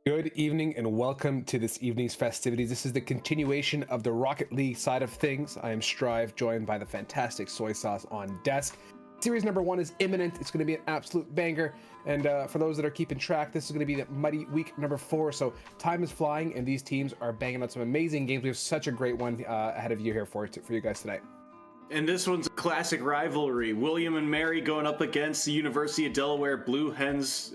Good evening and welcome to this evening's festivities. This is the continuation of the Rocket League side of things. I am Strive, joined by the fantastic Soy Sauce on desk. Series number 1 is imminent. It's going to be an absolute banger. And for those that are keeping track, this is going to be the muddy week number 4. So time is flying and these teams are banging out some amazing games. We have such a great one ahead of you here for you guys tonight. And this one's a classic rivalry. William and Mary going up against the University of Delaware Blue Hens.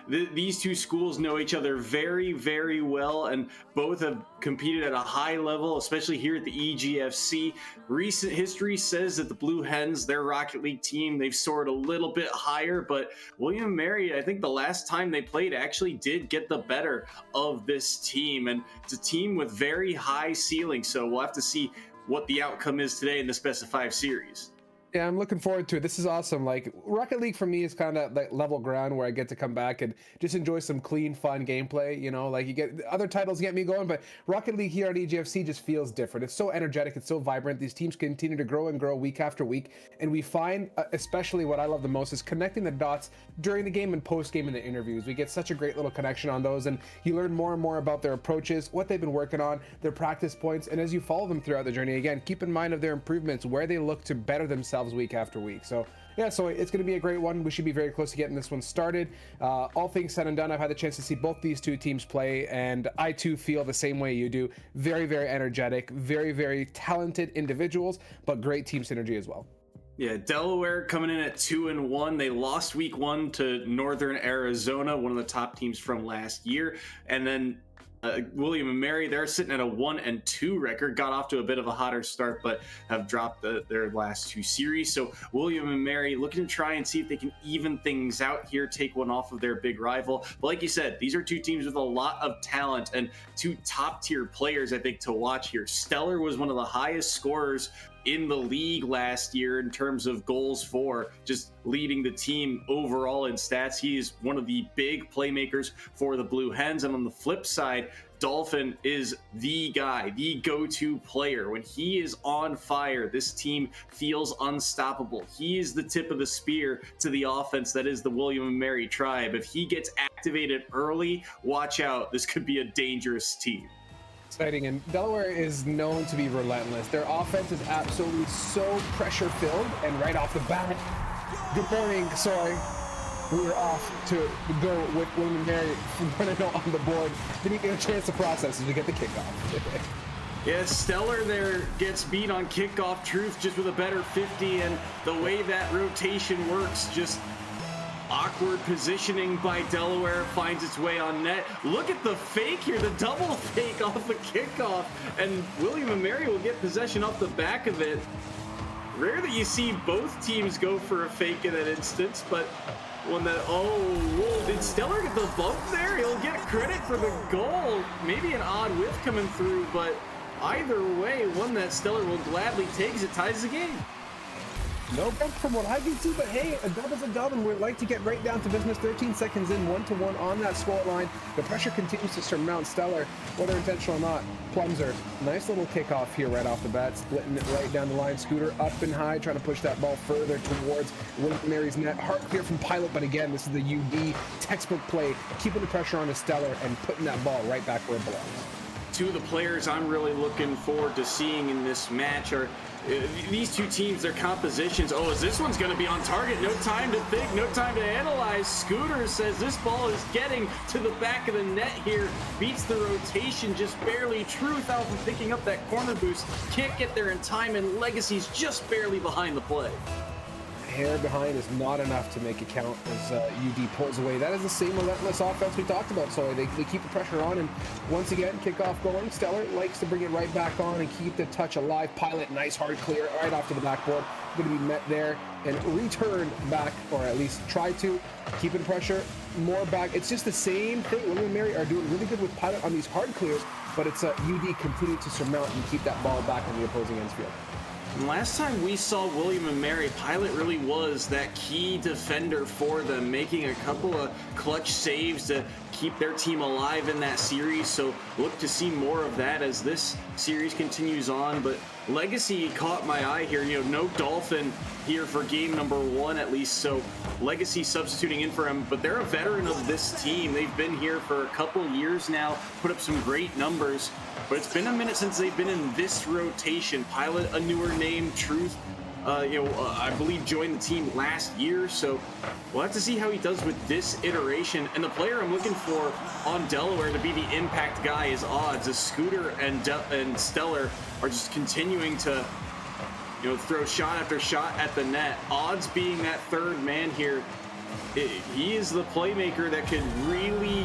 These two schools know each other very, very well, and both have competed at a high level, especially here at the EGFC. Recent history says that the Blue Hens, their Rocket League team, they've soared a little bit higher, but William and Mary, I think the last time they played actually did get the better of this team, and it's a team with very high ceilings, so we'll have to see what the outcome is today in the specified series. Yeah, I'm looking forward to it. This is awesome. Like, Rocket League for me is kind of that level ground where I get to come back and just enjoy some clean, fun gameplay. You know, like, you get other titles get me going, but Rocket League here on EGFC just feels different. It's so energetic. It's so vibrant. These teams continue to grow and grow week after week. And we find, especially what I love the most, is connecting the dots during the game and post-game in the interviews. We get such a great little connection on those, and you learn more and more about their approaches, what they've been working on, their practice points, and as you follow them throughout the journey, again, keep in mind of their improvements, where they look to better themselves week after week. So yeah, so it's going to be a great one. We should be very close to getting this one started. All things said and done, I've had the chance to see both these two teams play, and I too feel the same way you do. Very, very energetic, very, very talented individuals, but great team synergy as well. Yeah, Delaware coming in at 2-1. They lost week 1 to Northern Arizona, one of the top teams from last year, and then William and Mary, they're sitting at a 1-2 record. Got off to a bit of a hotter start, but have dropped their last 2 series. So William and Mary looking to try and see if they can even things out here, take one off of their big rival. But like you said, these are two teams with a lot of talent and two top tier players, I think, to watch here. Stellar was one of the highest scorers in the league last year in terms of goals for, just leading the team overall in stats. He is one of the big playmakers for the Blue Hens. And on the flip side, Dolphin is the guy, the go-to player. When he is on fire, this team feels unstoppable. He is the tip of the spear to the offense that is the William and Mary tribe. If he gets activated early, watch out. This could be a dangerous team. Exciting. And Delaware is known to be relentless. Their offense is absolutely so pressure filled, and right off the bat, good morning, sorry, we were off to go with William and Mary running on the board. Didn't get a chance to process as we get the kickoff. Yeah, Stellar there gets beat on kickoff truth just with a better 50, and the way that rotation works, just awkward positioning by Delaware finds its way on net. Look at the fake here, the double fake off the kickoff, and William and Mary will get possession off the back of it. Rare that you see both teams go for a fake in that instance, but one that, oh, whoa, did Stellar get the bump there? He'll get credit for the goal. Maybe an odd whiff coming through, but either way, one that Stellar will gladly take as it ties the game. No bump from what I can see, but hey, a dub is a dub, and we'd like to get right down to business. 13 seconds in, 1-1 on that score line. The pressure continues to surmount Stellar, whether intentional or not. Plumser, nice little kickoff here right off the bat, splitting it right down the line. Scooter up and high, trying to push that ball further towards William Mary's net. Hard clear from Pilot, but again, this is the UD textbook play, keeping the pressure on the Stellar and putting that ball right back where it belongs. Two of the players I'm really looking forward to seeing in this match are these two teams, their compositions. Oh, is this one's going to be on target? No time to think, no time to analyze. Scooter says this ball is getting to the back of the net here. Beats the rotation just barely. Truth Alpha picking up that corner boost. Can't get there in time, and Legacy's just barely behind the play. Hair behind is not enough to make it count as UD pulls away. That is the same relentless offense we talked about. So they keep the pressure on, and once again, kickoff going. Stellar likes to bring it right back on and keep the touch alive. Pilot, nice hard clear right off to the backboard. Going to be met there and return back, or at least try to keep the pressure more back. It's just the same thing. William and Mary are doing really good with Pilot on these hard clears, but it's UD continue to surmount and keep that ball back on the opposing end's field. And last time we saw William and Mary, Pilot really was that key defender for them, making a couple of clutch saves to keep their team alive in that series. So look to see more of that as this series continues on. But Legacy caught my eye here. You know, no Dolphin here for game number 1 at least. So Legacy substituting in for him, but they're a veteran of this team. They've been here for a couple years now, put up some great numbers, but it's been a minute since they've been in this rotation. Pilot, a newer name, Truth, I believe joined the team last year, so we'll have to see how he does with this iteration. And the player I'm looking for on Delaware to be the impact guy is Odds, as Scooter and Stellar are just continuing to throw shot after shot at the net. Odds being that third man here, he is the playmaker that could really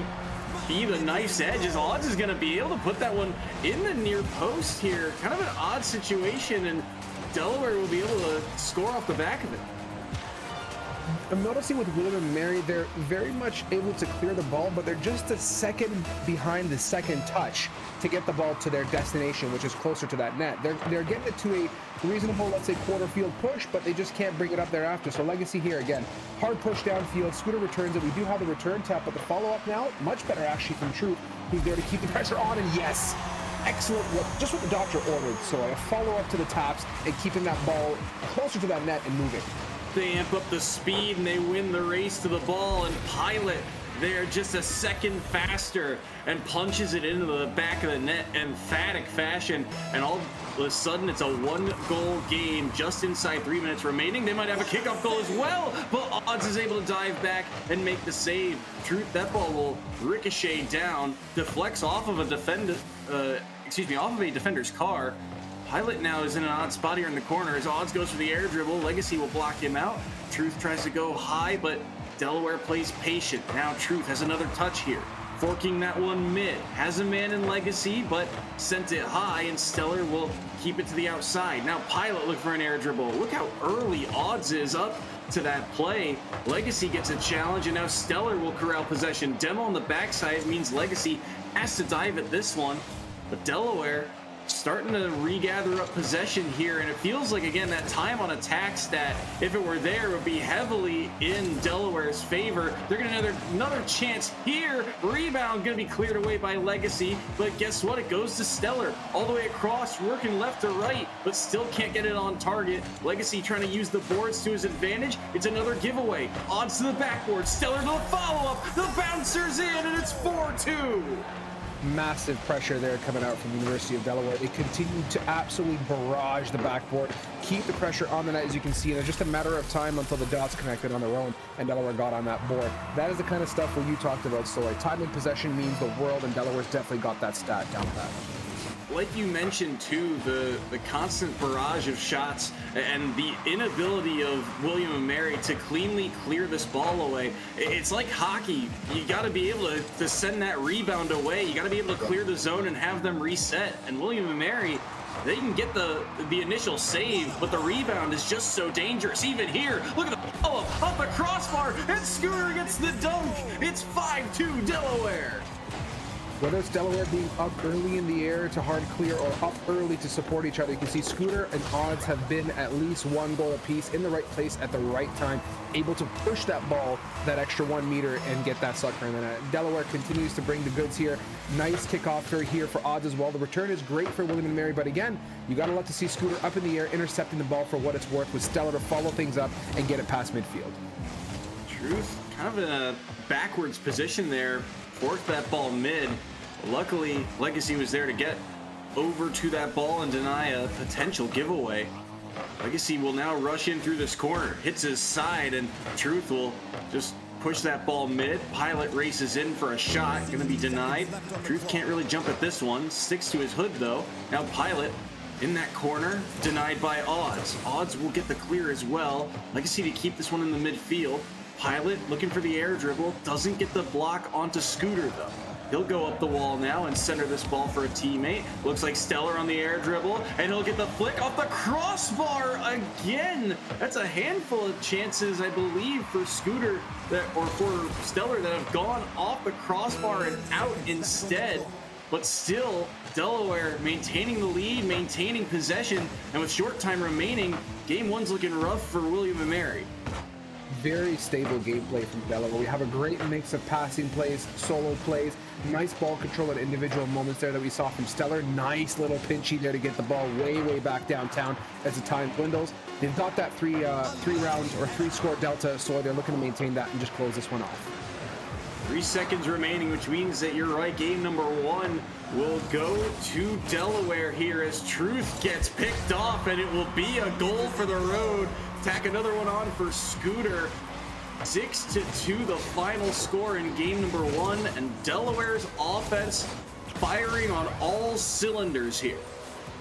be the knife's edge, as Odds is going to be able to put that one in the near post here. Kind of an odd situation, and Delaware will be able to score off the back of it. I'm noticing with William and Mary, they're very much able to clear the ball, but they're just a second behind the second touch to get the ball to their destination, which is closer to that net. They're getting it to a reasonable, let's say, quarter field push, but they just can't bring it up thereafter. So Legacy here again, hard push downfield. Scooter returns it. We do have the return tap, but the follow-up now, much better actually from Truth, who's there to keep the pressure on, and yes, excellent work, just what the doctor ordered. So a follow-up to the taps and keeping that ball closer to that net and moving. They amp up the speed and they win the race to the ball, and Pilot there just a second faster and punches it into the back of the net in emphatic fashion, and all of a sudden it's a 1-goal game just inside 3 minutes remaining. They might have a kickoff goal as well, but Odds is able to dive back and make the save. Truth, that ball will ricochet down, deflects off of a defender's car. Pilot now is in an odd spot here in the corner as Odds goes for the air dribble. Legacy will block him out. Truth tries to go high, but Delaware plays patient. Now Truth has another touch here, forking that one mid. Has a man in Legacy, but sent it high, and Stellar will keep it to the outside. Now Pilot look for an air dribble. Look how early Odds is up to that play. Legacy gets a challenge, and now Stellar will corral possession. Demo on the backside means Legacy has to dive at this one, but Delaware starting to regather up possession here, and it feels like, again, that time on attack stat, if it were there, would be heavily in Delaware's favor. They're gonna another chance here. Rebound gonna be cleared away by Legacy, but guess what? It goes to Stellar all the way across, working left to right, but still can't get it on target. Legacy trying to use the boards to his advantage. It's another giveaway. Odds to the backboard. Stellar to the follow-up. The bouncer's in, and it's 4-2. Massive pressure there coming out from the University of Delaware. They continue to absolutely barrage the backboard, keep the pressure on the net, as you can see, and it's just a matter of time until the dots connected on their own and Delaware got on that board. That is the kind of stuff where you talked about, so like time in possession means the world, and Delaware's definitely got that stat down pat. Like you mentioned too, the constant barrage of shots and the inability of William and Mary to cleanly clear this ball away. It's like hockey. You got to be able to send that rebound away. You got to be able to clear the zone and have them reset. And William and Mary, they can get the initial save, but the rebound is just so dangerous. Even here, look at the follow-up up the crossbar, and Scooter gets the dunk. It's 5-2 Delaware. Whether it's Delaware being up early in the air to hard clear or up early to support each other, you can see Scooter and Odds have been at least 1 goal apiece in the right place at the right time, able to push that ball that extra 1 meter and get that sucker in the net. Delaware continues to bring the goods here. Nice kickoff here for Odds as well. The return is great for William and Mary, but again, you got to love to see Scooter up in the air, intercepting the ball for what it's worth, with Stellar to follow things up and get it past midfield. Truth, kind of in a backwards position there, forked that ball mid. Luckily, Legacy was there to get over to that ball and deny a potential giveaway. Legacy will now rush in through this corner, hits his side, and Truth will just push that ball mid. Pilot races in for a shot, gonna be denied. Truth can't really jump at this one, sticks to his hood though. Now Pilot in that corner, denied by Odds. Odds will get the clear as well. Legacy to keep this one in the midfield. Pilot looking for the air dribble, doesn't get the block onto Scooter though. He'll go up the wall now and center this ball for a teammate. Looks like Stellar on the air dribble, and he'll get the flick off the crossbar again. That's a handful of chances, I believe, for Scooter or for Stellar that have gone off the crossbar and out instead. But still, Delaware maintaining the lead, maintaining possession, and with short time remaining, game one's looking rough for William and Mary. very stable gameplay from Delaware. We have a great mix of passing plays, solo plays, nice ball control at individual moments there that we saw from Stellar. Nice little pinchy there to get the ball way back downtown as the time dwindles. They've got that three rounds or 3-score delta, so they're looking to maintain that and just close this one off. 3 seconds remaining, which means that you're right. Game number 1 will go to Delaware here as Truth gets picked off, and it will be a goal for the road. Tack another one on for Scooter. 6-2 the final score in game number 1, and Delaware's offense firing on all cylinders here.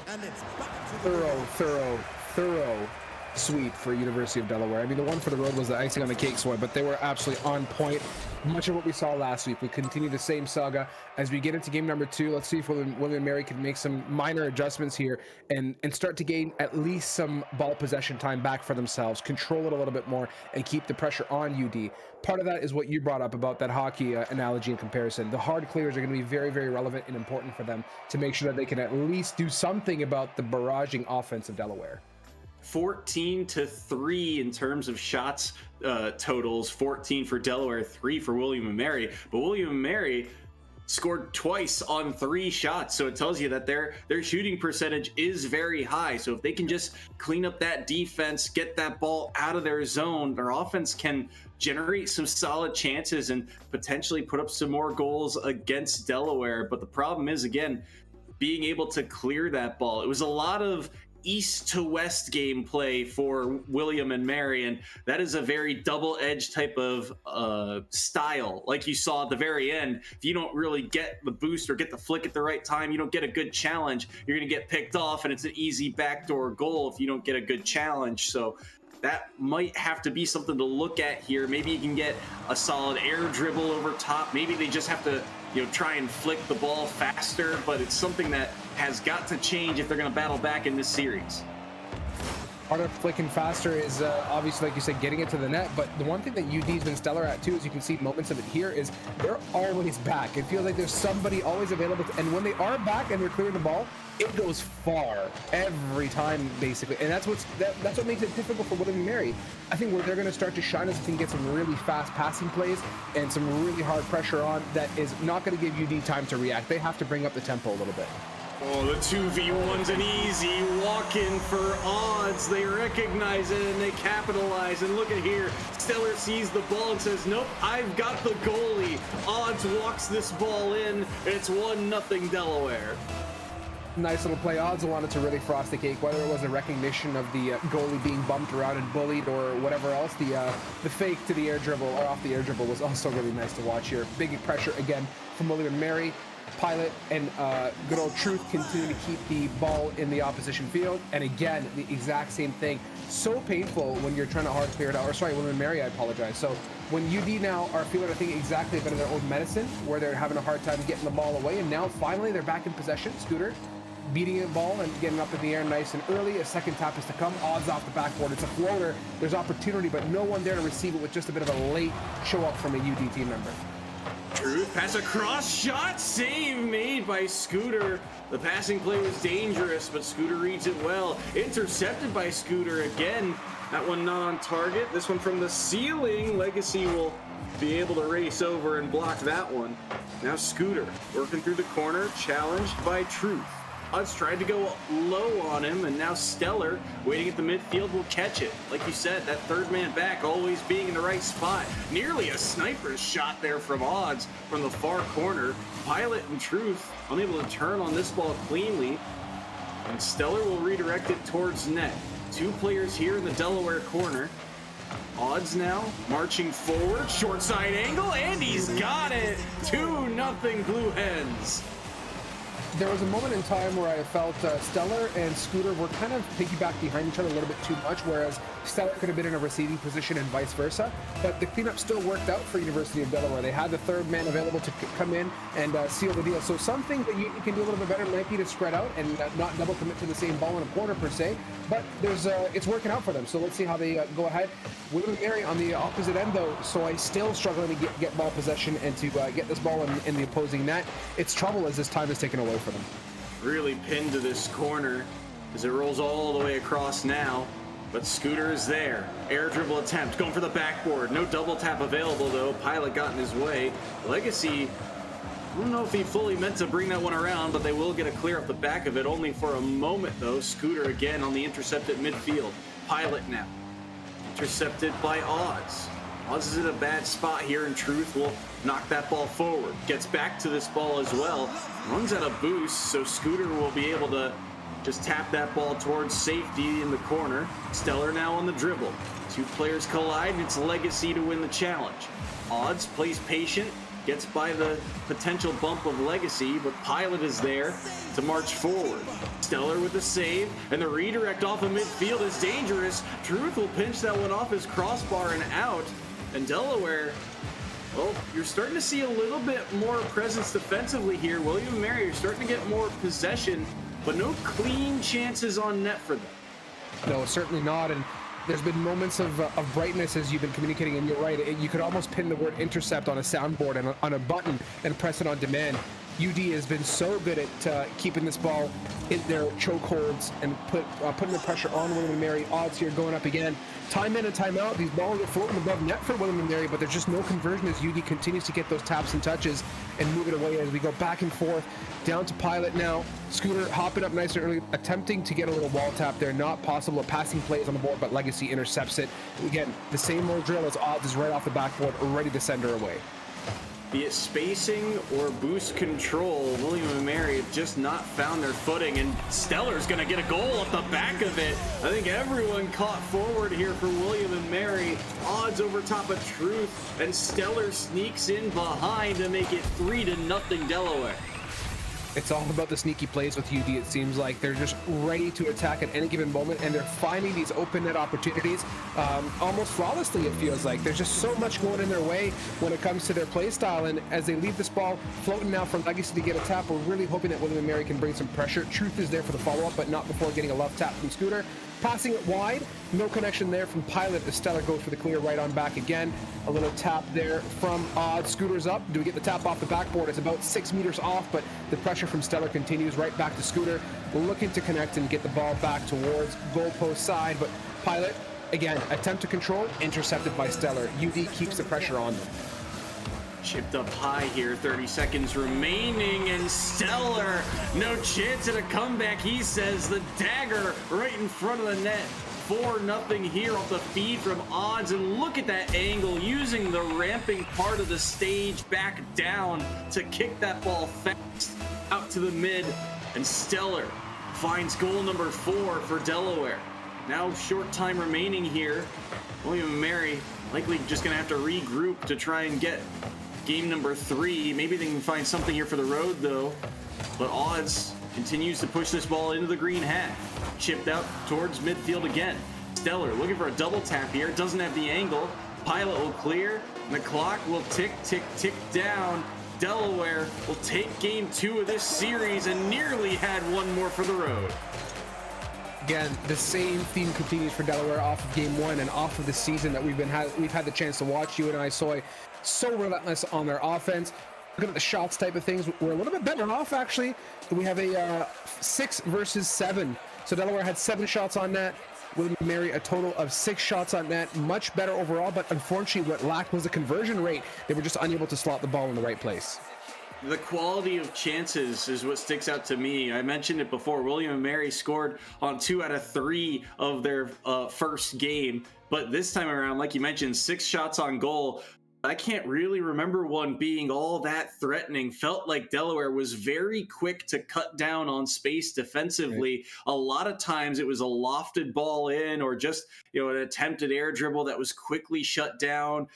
And it's back to Thorough sweep for University of Delaware. I mean, the one for the road was the icing on the cake, but they were absolutely on point. Much of what we saw last week. We continue the same saga as we get into game number 2. Let's see if William & Mary can make some minor adjustments here and start to gain at least some ball possession time back for themselves, control it a little bit more, and keep the pressure on UD. Part of that is what you brought up about that hockey analogy and comparison. The hard clears are going to be very relevant and important for them to make sure that they can at least do something about the barraging offense of Delaware. 14-3 in terms of shots totals. 14 for Delaware, 3 for William & Mary. But William & Mary scored twice on 3 shots, so it tells you that their shooting percentage is very high. So if they can just clean up that defense, get that ball out of their zone, their offense can generate some solid chances and potentially put up some more goals against Delaware. But the problem is, again, being able to clear that ball. It was a lot of east to west gameplay for William & Mary, and that is a very double-edged type of style. Like you saw at the very end, if you don't really get the boost or get the flick at the right time, you don't get a good challenge, you're going to get picked off, and it's an easy backdoor goal if you don't get a good challenge. So that might have to be something to look at here. Maybe you can get a solid air dribble over top. Maybe they just have to, try and flick the ball faster, but it's something that has got to change if they're going to battle back in this series. Part of flicking faster is obviously, like you said, getting it to the net. But the one thing that UD's been stellar at too, as you can see moments of it here, is they're always back. It feels like there's somebody always available. And when they are back and they're clearing the ball, it goes far every time, basically. And that's what makes it difficult for William & Mary. I think where they're going to start to shine is if they can get some really fast passing plays and some really hard pressure on that is not going to give UD time to react. They have to bring up the tempo a little bit. Oh, the 2v1's an easy walk-in for Odds. They recognize it and they capitalize. And look at here. Stellar sees the ball and says, nope, I've got the goalie. Odds walks this ball in. It's 1-0 Delaware. Nice little play. Odds wanted to really frost the cake, whether it was a recognition of the goalie being bumped around and bullied or whatever else. The fake to the air dribble or off the air dribble was also really nice to watch here. Big pressure again from William & Mary. Pilot and good old Truth continue to keep the ball in the opposition field. And again, the exact same thing. So painful when you're trying to hard clear it out. Or sorry, William & Mary, I apologize. So when UD now are feeling, I think, exactly a bit of their own medicine, where they're having a hard time getting the ball away. And now finally they're back in possession. Scooter beating the ball and getting up in the air nice and early. A second tap is to come. Odds off the backboard. It's a floater. There's opportunity, but no one there to receive it with just a bit of a late show up from a UD team member. Truth pass across, shot, save made by Scooter. The passing play was dangerous, but Scooter reads it well. Intercepted by Scooter again. That one not on target. This one from the ceiling. Legacy will be able to race over and block that one. Now Scooter working through the corner, challenged by Truth. Odds tried to go low on him, and now Stellar, waiting at the midfield, will catch it. Like you said, that third man back always being in the right spot. Nearly a sniper's shot there from Odds from the far corner. Pilot and Truth unable to turn on this ball cleanly, and Stellar will redirect it towards net. 2 players here in the Delaware corner. Odds now marching forward, short side angle, and he's got it. 2-0 Blue Hens. There was a moment in time where I felt Stellar and Scooter were kind of piggyback behind each other a little bit too much, whereas Stellar could have been in a receiving position and vice versa. But the cleanup still worked out for University of Delaware. They had the third man available to come in and seal the deal. So something that you can do a little bit better might be to spread out and not double commit to the same ball in a corner per se. But it's working out for them. So let's see how they go ahead. William & Mary on the opposite end, though, so I still struggling to get ball possession and to get this ball in the opposing net. It's trouble as this time is taken away from them. Really pinned to this corner as it rolls all the way across now. but Scooter is there. Air dribble attempt, going for the backboard. No double tap available though. Pilot got in his way. Legacy, I don't know if he fully meant to bring that one around, but they will get a clear off the back of it, only for a moment though. Scooter again on the intercept at midfield. Pilot now, intercepted by Odds. Odds is in a bad spot here, and Truth will knock that ball forward. Gets back to this ball as well. Runs out of boost, so Scooter will be able to just tap that ball towards safety in the corner. Stellar now on the dribble. Two players collide, and it's Legacy to win the challenge. Odds plays patient, gets by the potential bump of Legacy, but Pilot is there to march forward. Stellar with the save, and the redirect off of midfield is dangerous. Truth will pinch that one off his crossbar and out. And Delaware, well, you're starting to see a little bit more presence defensively here. William & Mary, you're starting to get more possession, but no clean chances on net for them. No, certainly not. And there's been moments of brightness as you've been communicating, and you're right. You could almost pin the word intercept on a soundboard and on a button and press it on demand. UD has been so good at keeping this ball in their chokeholds and putting the pressure on William & Mary. Odds here going up again. Time in and time out, these balls are floating above net for William & Mary, but there's just no conversion as UD continues to get those taps and touches and move it away as we go back and forth. Down to Pilot now. Scooter hopping up nice and early, attempting to get a little wall tap there. Not possible. A passing plays on the board, but Legacy intercepts it. Again, the same old drill as Odds is right off the backboard, ready to send her away. Be it spacing or boost control, William & Mary have just not found their footing, and Stellar's going to get a goal at the back of it. I think everyone caught forward here for William & Mary. Odds over top of Truth, and Stellar sneaks in behind to make it 3-0 Delaware. It's all about the sneaky plays with UD. It seems like they're just ready to attack at any given moment, and they're finding these open net opportunities almost flawlessly, it feels like. There's just so much going in their way when it comes to their play style, and as they leave this ball floating now from Legacy to get a tap, we're really hoping that William & Mary can bring some pressure. Truth is there for the follow-up, but not before getting a love tap from Scooter. Passing it wide, no connection there from Pilot as Stellar goes for the clear right on back again. A little tap there from Odd. Scooter's up. Do we get the tap off the backboard? It's about 6 meters off, but the pressure from Stellar continues right back to Scooter. Looking to connect and get the ball back towards goalpost side, but Pilot, again, attempt to control, intercepted by Stellar. UD keeps the pressure on them. Chipped up high here, 30 seconds remaining, and Stellar, no chance at a comeback, he says. The dagger right in front of the net. 4-0 here off the feed from Odds, and look at that angle, using the ramping part of the stage back down to kick that ball fast out to the mid, and Stellar finds goal number 4 for Delaware. Now short time remaining here. William & Mary likely just gonna have to regroup to try and get game number 3. Maybe they can find something here for the road though. But Odds continues to push this ball into the green half. Chipped out towards midfield again. Stellar looking for a double tap here. Doesn't have the angle. Pilot will clear. And the clock will tick, tick, tick down. Delaware will take game 2 of this series and nearly had one more for the road. Again, the same theme continues for Delaware off of game 1 and off of the season that we've had the chance to watch. You and I saw so relentless on their offense. Looking at the shots type of things, we're a little bit better off actually. We have a 6 versus 7. So Delaware had 7 shots on net. William & Mary a total of 6 shots on net. Much better overall, but unfortunately what lacked was the conversion rate. They were just unable to slot the ball in the right place. The quality of chances is what sticks out to me. I mentioned it before. William & Mary scored on 2 out of 3 of their first game. But this time around, like you mentioned, 6 shots on goal. I can't really remember one being all that threatening. Felt like Delaware was very quick to cut down on space defensively. Right. A lot of times it was a lofted ball in, or just, an attempted air dribble that was quickly shut down,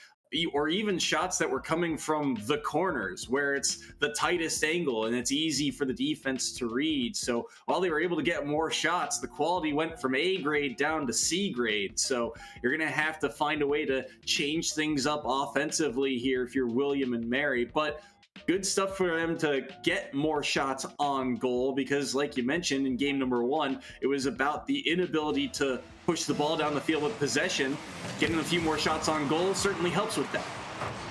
or even shots that were coming from the corners where it's the tightest angle and it's easy for the defense to read. So while they were able to get more shots, the quality went from A grade down to C grade. So you're going to have to find a way to change things up offensively here if you're William & Mary. But good stuff for them to get more shots on goal, because like you mentioned in game number 1, it was about the inability to push the ball down the field with possession. Getting a few more shots on goal certainly helps with that.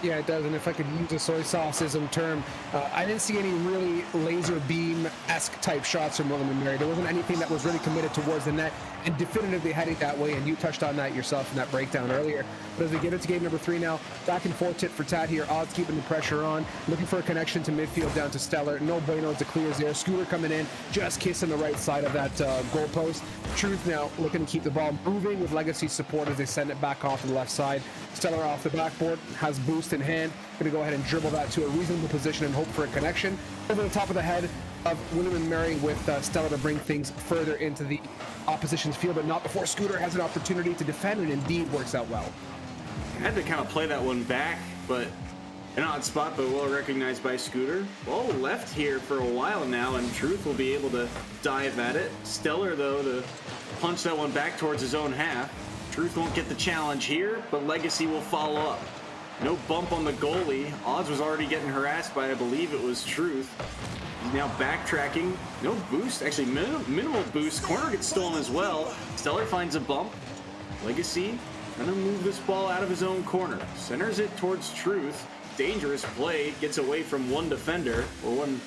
Yeah, it does. And if I could use a soy sauceism term, I didn't see any really laser beam-esque type shots from William and Mary. There wasn't anything that was really committed towards the net and definitively heading that way. And you touched on that yourself in that breakdown earlier. But as we get into game number 3 now, back and forth tit for tat here. Odds keeping the pressure on, looking for a connection to midfield down to Stellar. No bueno to clears there. Scooter coming in, just kissing the right side of that goal post. Truth now looking to keep the ball moving with Legacy support as they send it back off to the left side. Stellar off the backboard, has boost in hand. Going to go ahead and dribble that to a reasonable position and hope for a connection over the top of the head of William and Mary with Stellar to bring things further into the opposition's field, but not before Scooter has an opportunity to defend, and indeed works out well. I had to kind of play that one back, but an odd spot, but well recognized by Scooter. Ball left here for a while now, and Truth will be able to dive at it. Stellar, though, to punch that one back towards his own half. Truth won't get the challenge here, but Legacy will follow up. No bump on the goalie. Odds was already getting harassed by, I believe it was Truth. He's now backtracking. No boost, actually minimal boost. Corner gets stolen as well. Stellar finds a bump. Legacy gonna move this ball out of his own corner. Centers it towards Truth. Dangerous play, gets away from one defender, or one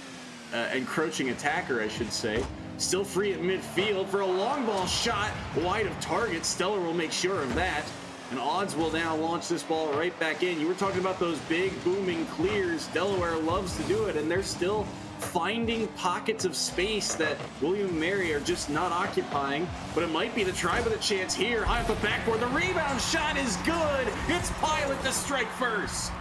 encroaching attacker, I should say. Still free at midfield for a long ball shot wide of target. Stellar will make sure of that. And Odds will now launch this ball right back in. You were talking about those big booming clears. Delaware loves to do it, and they're still finding pockets of space that William and Mary are just not occupying. But it might be the Tribe with a chance here. High off the backboard. The rebound shot is good. It's Pilot to strike first.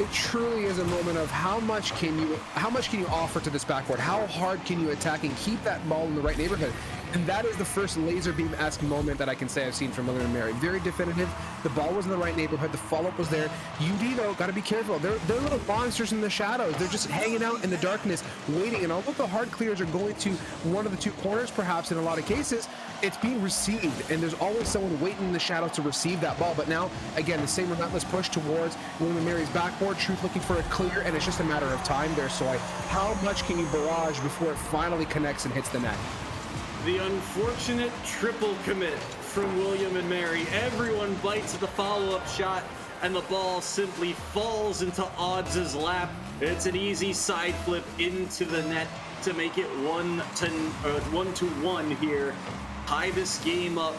It truly is a moment of how much can you offer to this backboard? How hard can you attack and keep that ball in the right neighborhood? And that is the first laser beam-esque moment that I can say I've seen from William and Mary. Very definitive. The ball was in the right neighborhood. The follow-up was there. UD, though, got to be careful. They're little monsters in the shadows. They're just hanging out in the darkness, waiting. And although the hard clears are going to one of the two corners, perhaps in a lot of cases, it's being received. And there's always someone waiting in the shadows to receive that ball. But now, again, the same relentless push towards William and Mary's backboard. Truth looking for a clear, and it's just a matter of time there. So how much can you barrage before it finally connects and hits the net? The unfortunate triple commit from William and Mary. Everyone bites at the follow-up shot, and the ball simply falls into Odds' lap. It's an easy side flip into the net to make it 1-1 here. Tie this game up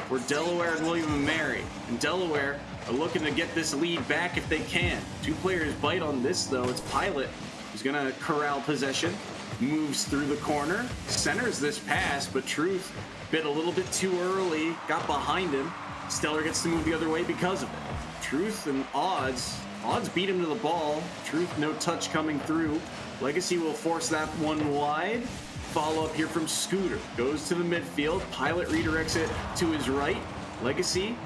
for Delaware and William and Mary. And Delaware are looking to get this lead back if they can. Two players bite on this, though. It's Pilot who's going to corral possession. Moves through the corner, centers this pass, but Truth bit a little bit too early, got behind him. Stellar gets to move the other way because of it. Truth and Odds beat him to the ball. Truth, no touch coming through. Legacy will force that one wide. Follow up here from Scooter. Goes to the midfield. Pilot redirects it to his right. Legacy,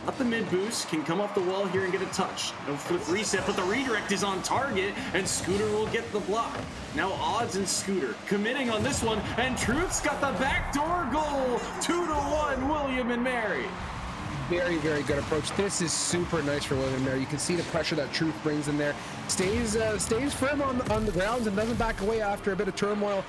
up the mid boost, can come off the wall here and get a touch. No flip reset, but the redirect is on target, and Scooter will get the block. Now Odds and Scooter committing on this one, and Truth's got the backdoor goal. 2-1, William and Mary. Very, very good approach. This is super nice for William and Mary. You can see the pressure that Truth brings in there. Stays firm on the grounds and doesn't back away after a bit of turmoil,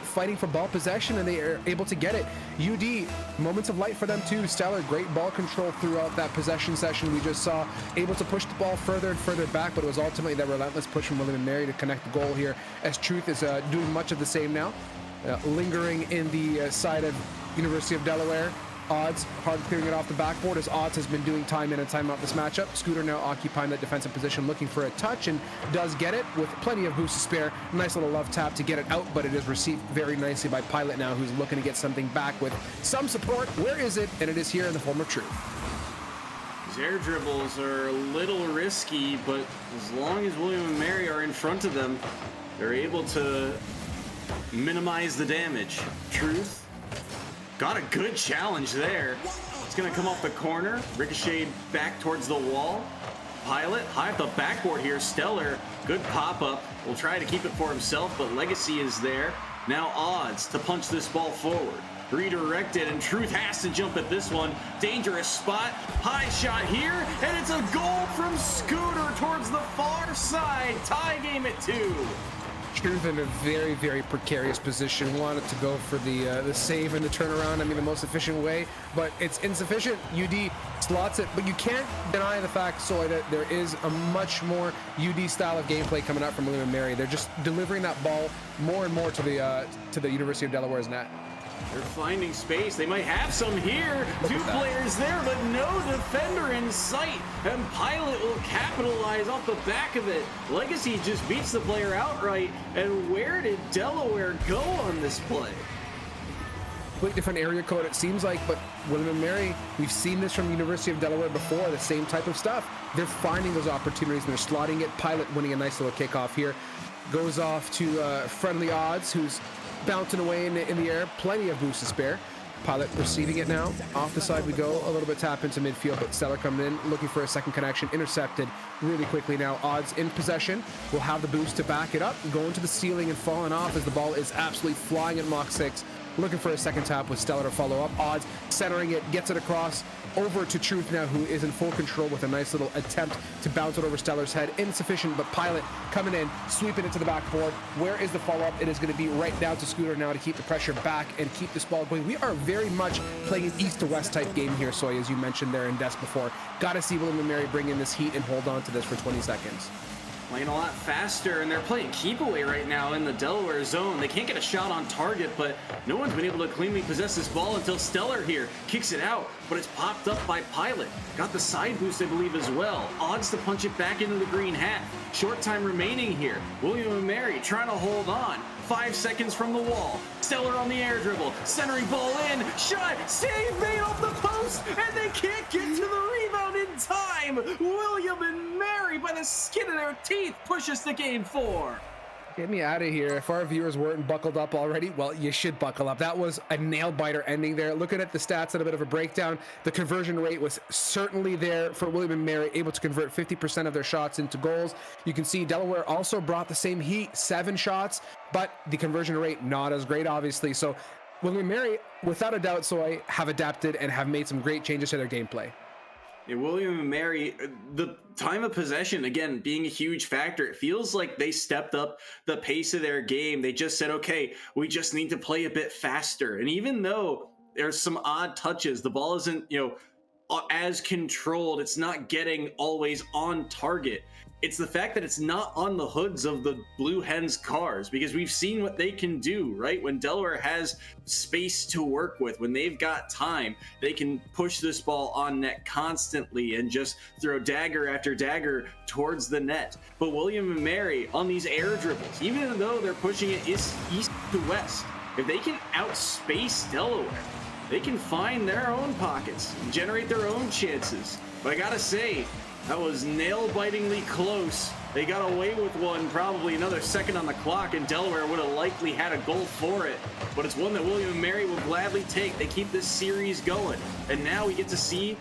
fighting for ball possession, and they are able to get it. UD, moments of light for them too. Stellar, great ball control throughout that possession session we just saw. Able to push the ball further and further back, but it was ultimately that relentless push from William and Mary to connect the goal here, as Truth is doing much of the same now. Lingering in the side of University of Delaware. Odds hard clearing it off the backboard, as Odds has been doing time in and time out this matchup. Scooter now occupying that defensive position, looking for a touch, and does get it with plenty of boost to spare. Nice little love tap to get it out, but it is received very nicely by Pilot now, who's looking to get something back with some support. Where is it? And it is here in the form of Truth. These air dribbles are a little risky, but as long as William and Mary are in front of them, they're able to minimize the damage. Truth got a good challenge there. It's going to come off the corner, ricocheted back towards the wall. Pilot high at the backboard here. Stellar, good pop-up. Will try to keep it for himself, but Legacy is there. Now Odds to punch this ball forward. Redirected, and Truth has to jump at this one. Dangerous spot. High shot here, and it's a goal from Scooter towards the far side. Tie game at 2. Truth in a very, very precarious position. Wanted to go for the save and the turnaround. I mean, the most efficient way, but it's insufficient. UD slots it, but you can't deny the fact, Soy, that there is a much more UD style of gameplay coming out from William & Mary. They're just delivering that ball more and more to the University of Delaware's net. They're finding space. They might have some here. Two players there, but no defender in sight. And Pilot will capitalize off the back of it. Legacy just beats the player outright. And where did Delaware go on this play? Completely different area code, it seems like, but William & Mary, we've seen this from University of Delaware before, the same type of stuff. They're finding those opportunities and they're slotting it. Pilot winning a nice little kickoff here. Goes off to Friendly Odds, who's bouncing away in the air, plenty of boost to spare. Pilot receiving it now. Off the side we go, a little bit tap into midfield, but Stellar coming in, looking for a second connection, intercepted really quickly now. Odds in possession, will have the boost to back it up, going to the ceiling and falling off as the ball is absolutely flying at Mach 6. Looking for a second tap with Stellar to follow up. Odds centering it, gets it across over to Truth now, who is in full control with a nice little attempt to bounce it over Stellar's head. Insufficient, but Pilot coming in, sweeping it to the backboard. Where is the follow-up? It is going to be right down to Scooter now to keep the pressure back and keep this ball going. We are very much playing an east to west type game here, Soy, as you mentioned there in Des before. Got to see William & Mary bring in this heat and hold on to this for 20 seconds. Playing a lot faster, and they're playing keep away right now in the Delaware zone. They can't get a shot on target, but no one's been able to cleanly possess this ball until Stellar here kicks it out, but it's popped up by Pilot. Got the side boost, I believe, as well. Odds to punch it back into the green hat. Short time remaining here. William & Mary trying to hold on. 5 seconds from the wall. Stellar on the air dribble. Centering ball in. Shot. Save made off the post. And they can't get to the rebound in time. William & Mary, by the skin of their teeth, pushes to game 4. Get me out of here. If our viewers weren't buckled up already, well, you should buckle up. That was a nail-biter ending there. Looking at the stats and a bit of a breakdown, the conversion rate was certainly there for William & Mary, able to convert 50% of their shots into goals. You can see Delaware also brought the same heat, 7 shots, but the conversion rate not as great, obviously. So William & Mary, without a doubt, Soy, have adapted and have made some great changes to their gameplay. Yeah, William & Mary, the time of possession, again, being a huge factor. It feels like they stepped up the pace of their game. They just said, okay, we just need to play a bit faster. And even though there's some odd touches, the ball isn't, as controlled. It's not getting always on target. It's the fact that it's not on the hoods of the Blue Hens cars, because we've seen what they can do, right? When Delaware has space to work with, when they've got time, they can push this ball on net constantly and just throw dagger after dagger towards the net. But William & Mary on these air dribbles, even though they're pushing it east to west, if they can outspace Delaware, they can find their own pockets and generate their own chances. But I gotta say, that was nail-bitingly close. They got away with one, probably another second on the clock, and Delaware would have likely had a goal for it. But it's one that William & Mary will gladly take. They keep this series going. And now we get to see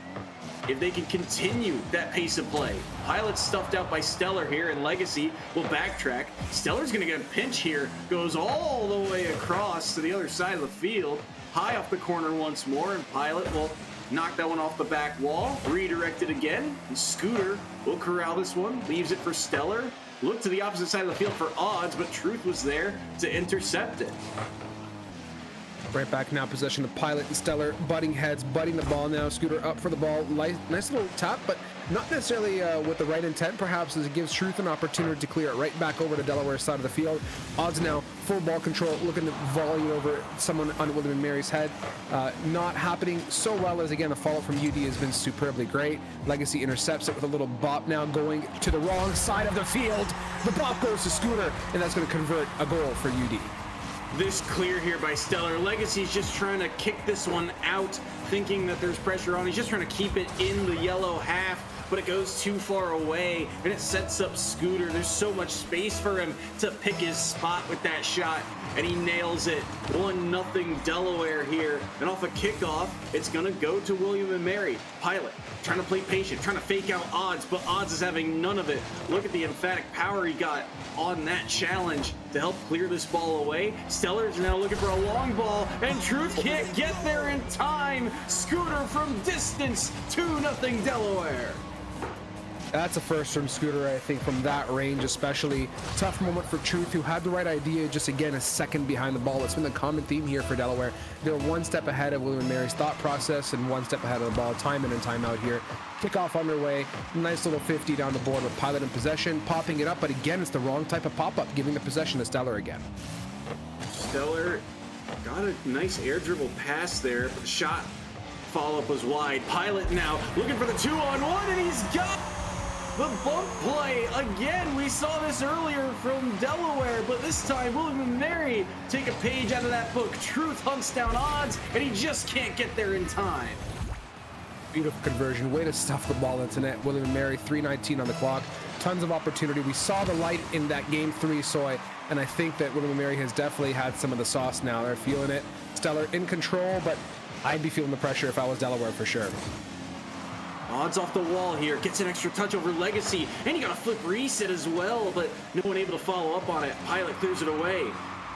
if they can continue that pace of play. Pilot's stuffed out by Stellar here, and Legacy will backtrack. Stellar's going to get a pinch here. Goes all the way across to the other side of the field. High off the corner once more, and Pilot will knock that one off the back wall, redirect it again, and Scooter will corral this one, leaves it for Stellar. Look to the opposite side of the field for Odds, but Truth was there to intercept it. Right back now, possession of Pilot and Stellar, butting heads, butting the ball now. Scooter up for the ball. Nice little tap, but not necessarily with the right intent, perhaps, as it gives Truth an opportunity to clear it right back over to Delaware's side of the field. Odds now, full ball control, looking to volley over someone on William & Mary's head. Not happening so well, as again, the follow from UD has been superbly great. Legacy intercepts it with a little bop now, going to the wrong side of the field. The bop goes to Scooter, and that's going to convert a goal for UD. This clear here by Stellar. Legacy's just trying to kick this one out, thinking that there's pressure on. He's just trying to keep it in the yellow half, but it goes too far away, and it sets up Scooter. There's so much space for him to pick his spot with that shot, and he nails it. 1-0 Delaware here, and off a kickoff, it's gonna go to William & Mary. Pilot trying to play patient, trying to fake out Odds, but Odds is having none of it. Look at the emphatic power he got on that challenge to help clear this ball away. Stellar's now looking for a long ball, and Truth can't get there in time. Scooter from distance, 2-0 Delaware. That's a first from Scooter, I think, from that range especially. Tough moment for Truth, who had the right idea, just again a second behind the ball. It's been the common theme here for Delaware. They're one step ahead of William & Mary's thought process and one step ahead of the ball, time in and time out here. Kickoff underway, nice little 50 down the board with Pilot in possession, popping it up, but again, it's the wrong type of pop-up, giving the possession to Stellar again. Stellar got a nice air dribble pass there, but the shot follow-up was wide. Pilot now looking for the 2-on-1, and he's got the bump play again. We saw this earlier from Delaware, but this time William & Mary take a page out of that book. Truth hunts down odds, and he just can't get there in time. Beautiful conversion, way to stuff the ball into net. William & Mary, 3:19 on the clock. Tons of opportunity. We saw the light in that game 3, and I think that William & Mary has definitely had some of the sauce now. They're feeling it. Stellar in control, but I'd be feeling the pressure if I was Delaware for sure. Odds off the wall here, gets an extra touch over Legacy, and he got a flip reset as well, but no one able to follow up on it. Pilot clears it away,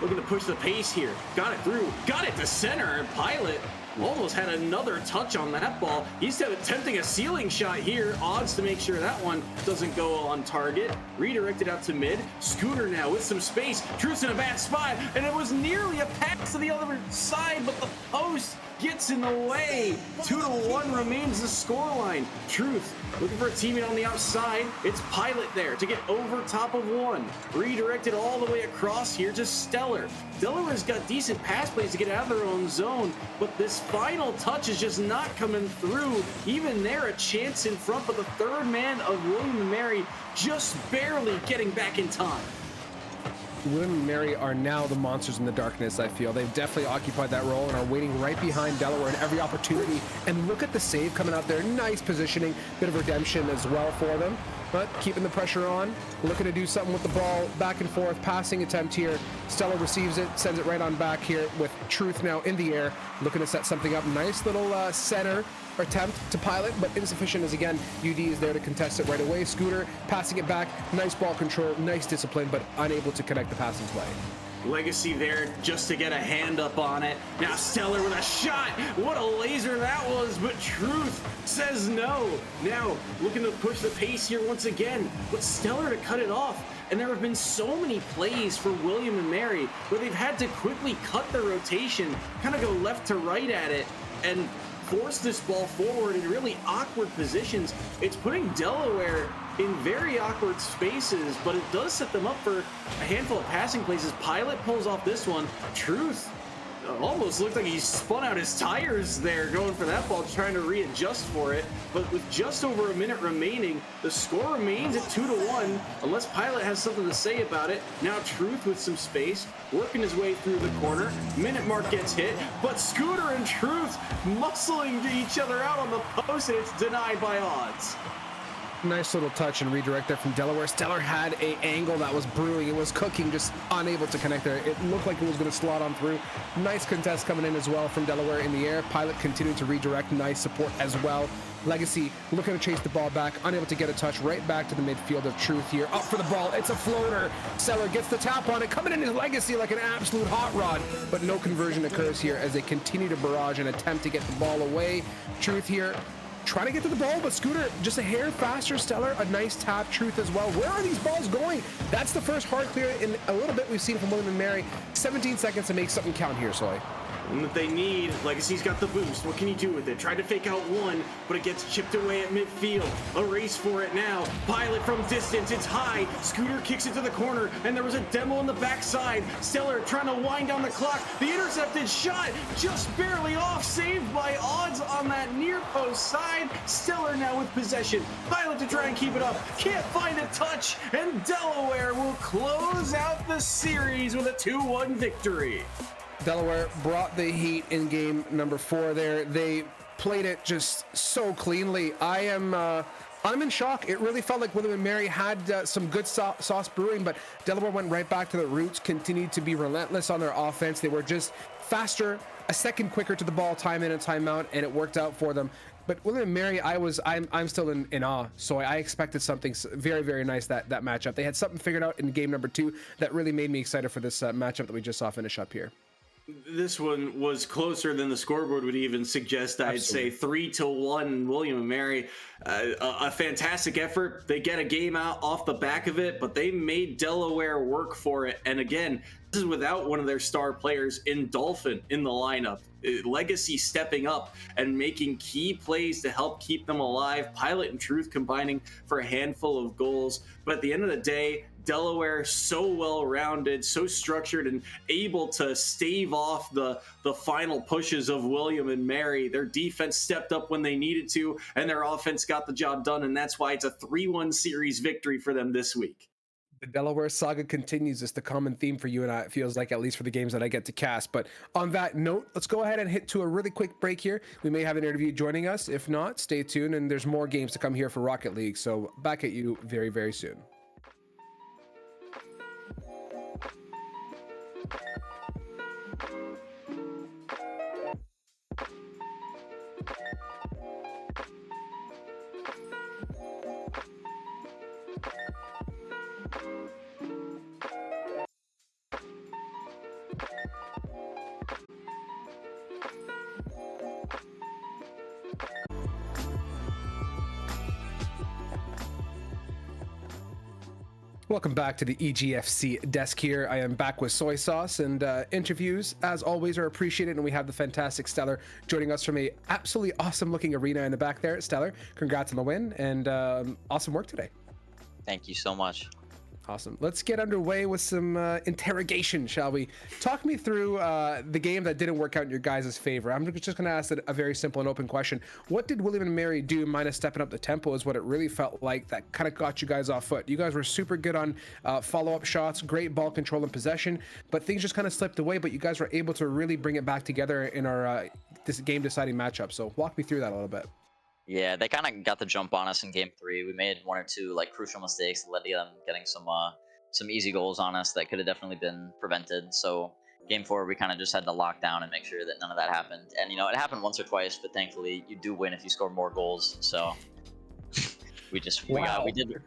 looking to push the pace here. Got it through, got it to center, and Pilot almost had another touch on that ball. He's attempting a ceiling shot here. Odds to make sure that one doesn't go on target. Redirected out to mid. Scooter now with some space. Truth's in a bad spot, and it was nearly a pass to the other side, but the post gets in the way. 2-1 remains the scoreline. Truth looking for a teammate on the outside. It's Pilot there to get over top of one. Redirected all the way across here to Stellar. Delaware's got decent pass plays to get out of their own zone, but this final touch is just not coming through. Even there, a chance in front, but the third man of William & Mary just barely getting back in time. William & Mary are now the monsters in the darkness, I feel. They've definitely occupied that role and are waiting right behind Delaware in every opportunity. And look at the save coming out there. Nice positioning, bit of redemption as well for them. But keeping the pressure on, looking to do something with the ball, back and forth, passing attempt here. Stellar receives it, sends it right on back here with Truth now in the air, looking to set something up. Nice little center attempt to Pilot, but insufficient as again, UD is there to contest it right away. Scooter passing it back, nice ball control, nice discipline, but unable to connect the passing play. Legacy there just to get a hand up on it. Now Stellar with a shot. What a laser that was, but Truth says no. Now looking to push the pace here once again, but Stellar to cut it off. And there have been so many plays for William & Mary where they've had to quickly cut their rotation, kind of go left to right at it, and force this ball forward in really awkward positions. It's putting Delaware in very awkward spaces, but it does set them up for a handful of passing places. Pilot pulls off this one. Truth almost looked like he spun out his tires there going for that ball, trying to readjust for it. But with just over a minute remaining, the score remains at 2-1 unless Pilot has something to say about it. Now Truth with some space, working his way through the corner. Minute mark gets hit, but Scooter and Truth muscling to each other out on the post, and it's denied by Odds. Nice little touch and redirect there from Delaware. Stellar had a angle that was brewing. It was cooking, just unable to connect there. It looked like it was going to slot on through. Nice contest coming in as well from Delaware in the air. Pilot continuing to redirect. Nice support as well. Legacy looking to chase the ball back, unable to get a touch. Right back to the midfield of Truth here. Up for the ball. It's a floater. Stellar gets the tap on it. Coming in his Legacy like an absolute hot rod. But no conversion occurs here as they continue to barrage and attempt to get the ball away. Truth here trying to get to the ball, but Scooter just a hair faster. Stellar, a nice tap. Truth as well. Where are these balls going? That's the first hard clear in a little bit we've seen from William & Mary. 17 seconds to make something count here, Soy. And that they need. Legacy's got the boost. What can you do with it? Tried to fake out one, but it gets chipped away at midfield. A race for it now. Pilot from distance. It's high. Scooter kicks it to the corner, and there was a demo on the backside. Stellar trying to wind down the clock. The intercepted shot just barely off. Saved by Odds on that near post side. Stellar now with possession. Pilot to try and keep it up. Can't find a touch, and Delaware will close out the series with a 2-1 victory. Delaware brought the heat in game number 4 there. They played it just so cleanly. I'm in shock. It really felt like William & Mary had some good sauce brewing, but Delaware went right back to the roots, continued to be relentless on their offense. They were just faster, a second quicker to the ball, time in and time out, and it worked out for them. But William & Mary, I'm still in awe. So I expected something very, very nice that matchup. They had something figured out in game number 2 that really made me excited for this matchup that we just saw finish up here. This one was closer than the scoreboard would even suggest. I'd Absolutely. say 3-1. William and Mary, a fantastic effort. They get a game out off the back of it, but they made Delaware work for it. And again, this is without one of their star players in Dolphin in the lineup. Legacy stepping up and making key plays to help keep them alive. Pilot and Truth combining for a handful of goals. But at the end of the day, Delaware so well-rounded, so structured, and able to stave off the final pushes of William and Mary. Their defense stepped up when they needed to, and their offense got the job done, and that's why it's a 3-1 series victory for them this week. The Delaware saga continues. It's the common theme for you and I, it feels like, at least for the games that I get to cast. But on that note, let's go ahead and hit to a really quick break here. We may have an interview joining us. If not, stay tuned, and there's more games to come here for Rocket League. So back at you very, very soon. Welcome back to the EGFC desk here. I am back with Soy Sauce, and interviews, as always, are appreciated, and we have the fantastic Stellar joining us from a absolutely awesome looking arena in the back there. Stellar, congrats on the win, and awesome work today. Thank you so much. Awesome. Let's get underway with some interrogation, shall we? Talk me through the game that didn't work out in your guys' favor. I'm just going to ask a very simple and open question. What did William and Mary do, minus stepping up the tempo, is what it really felt like that kind of got you guys off foot? You guys were super good on follow-up shots, great ball control and possession, but things just kind of slipped away, but you guys were able to really bring it back together in our this game-deciding matchup. So walk me through that a little bit. Yeah, they kind of got the jump on us in game 3. We made 1 or 2 like crucial mistakes that led to them getting some easy goals on us that could have definitely been prevented. So game 4, we kind of just had to lock down and make sure that none of that happened. And you know, it happened once or twice, but thankfully you do win if you score more goals. So we did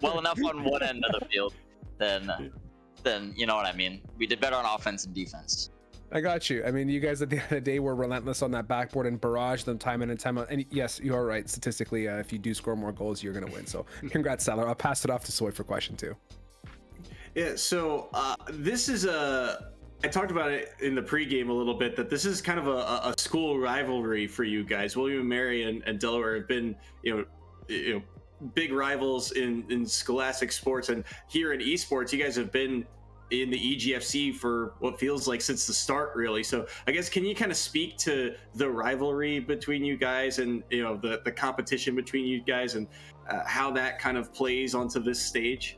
well enough on one end of the field. Then you know what I mean. We did better on offense and defense. I got you. I mean, you guys at the end of the day were relentless on that backboard and barrage them time in and time out. And yes, you are right. Statistically, if you do score more goals, you're going to win. So congrats, Salar. I'll pass it off to Soy for question 2. Yeah, so this is I talked about it in the pregame a little bit, that this is kind of a school rivalry for you guys. William and Mary and Delaware have been, you know, big rivals in scholastic sports, and here in esports, you guys have been in the EGFC for what feels like since the start, really. So I guess, can you kind of speak to the rivalry between you guys and, you know, the competition between you guys, and how that kind of plays onto this stage?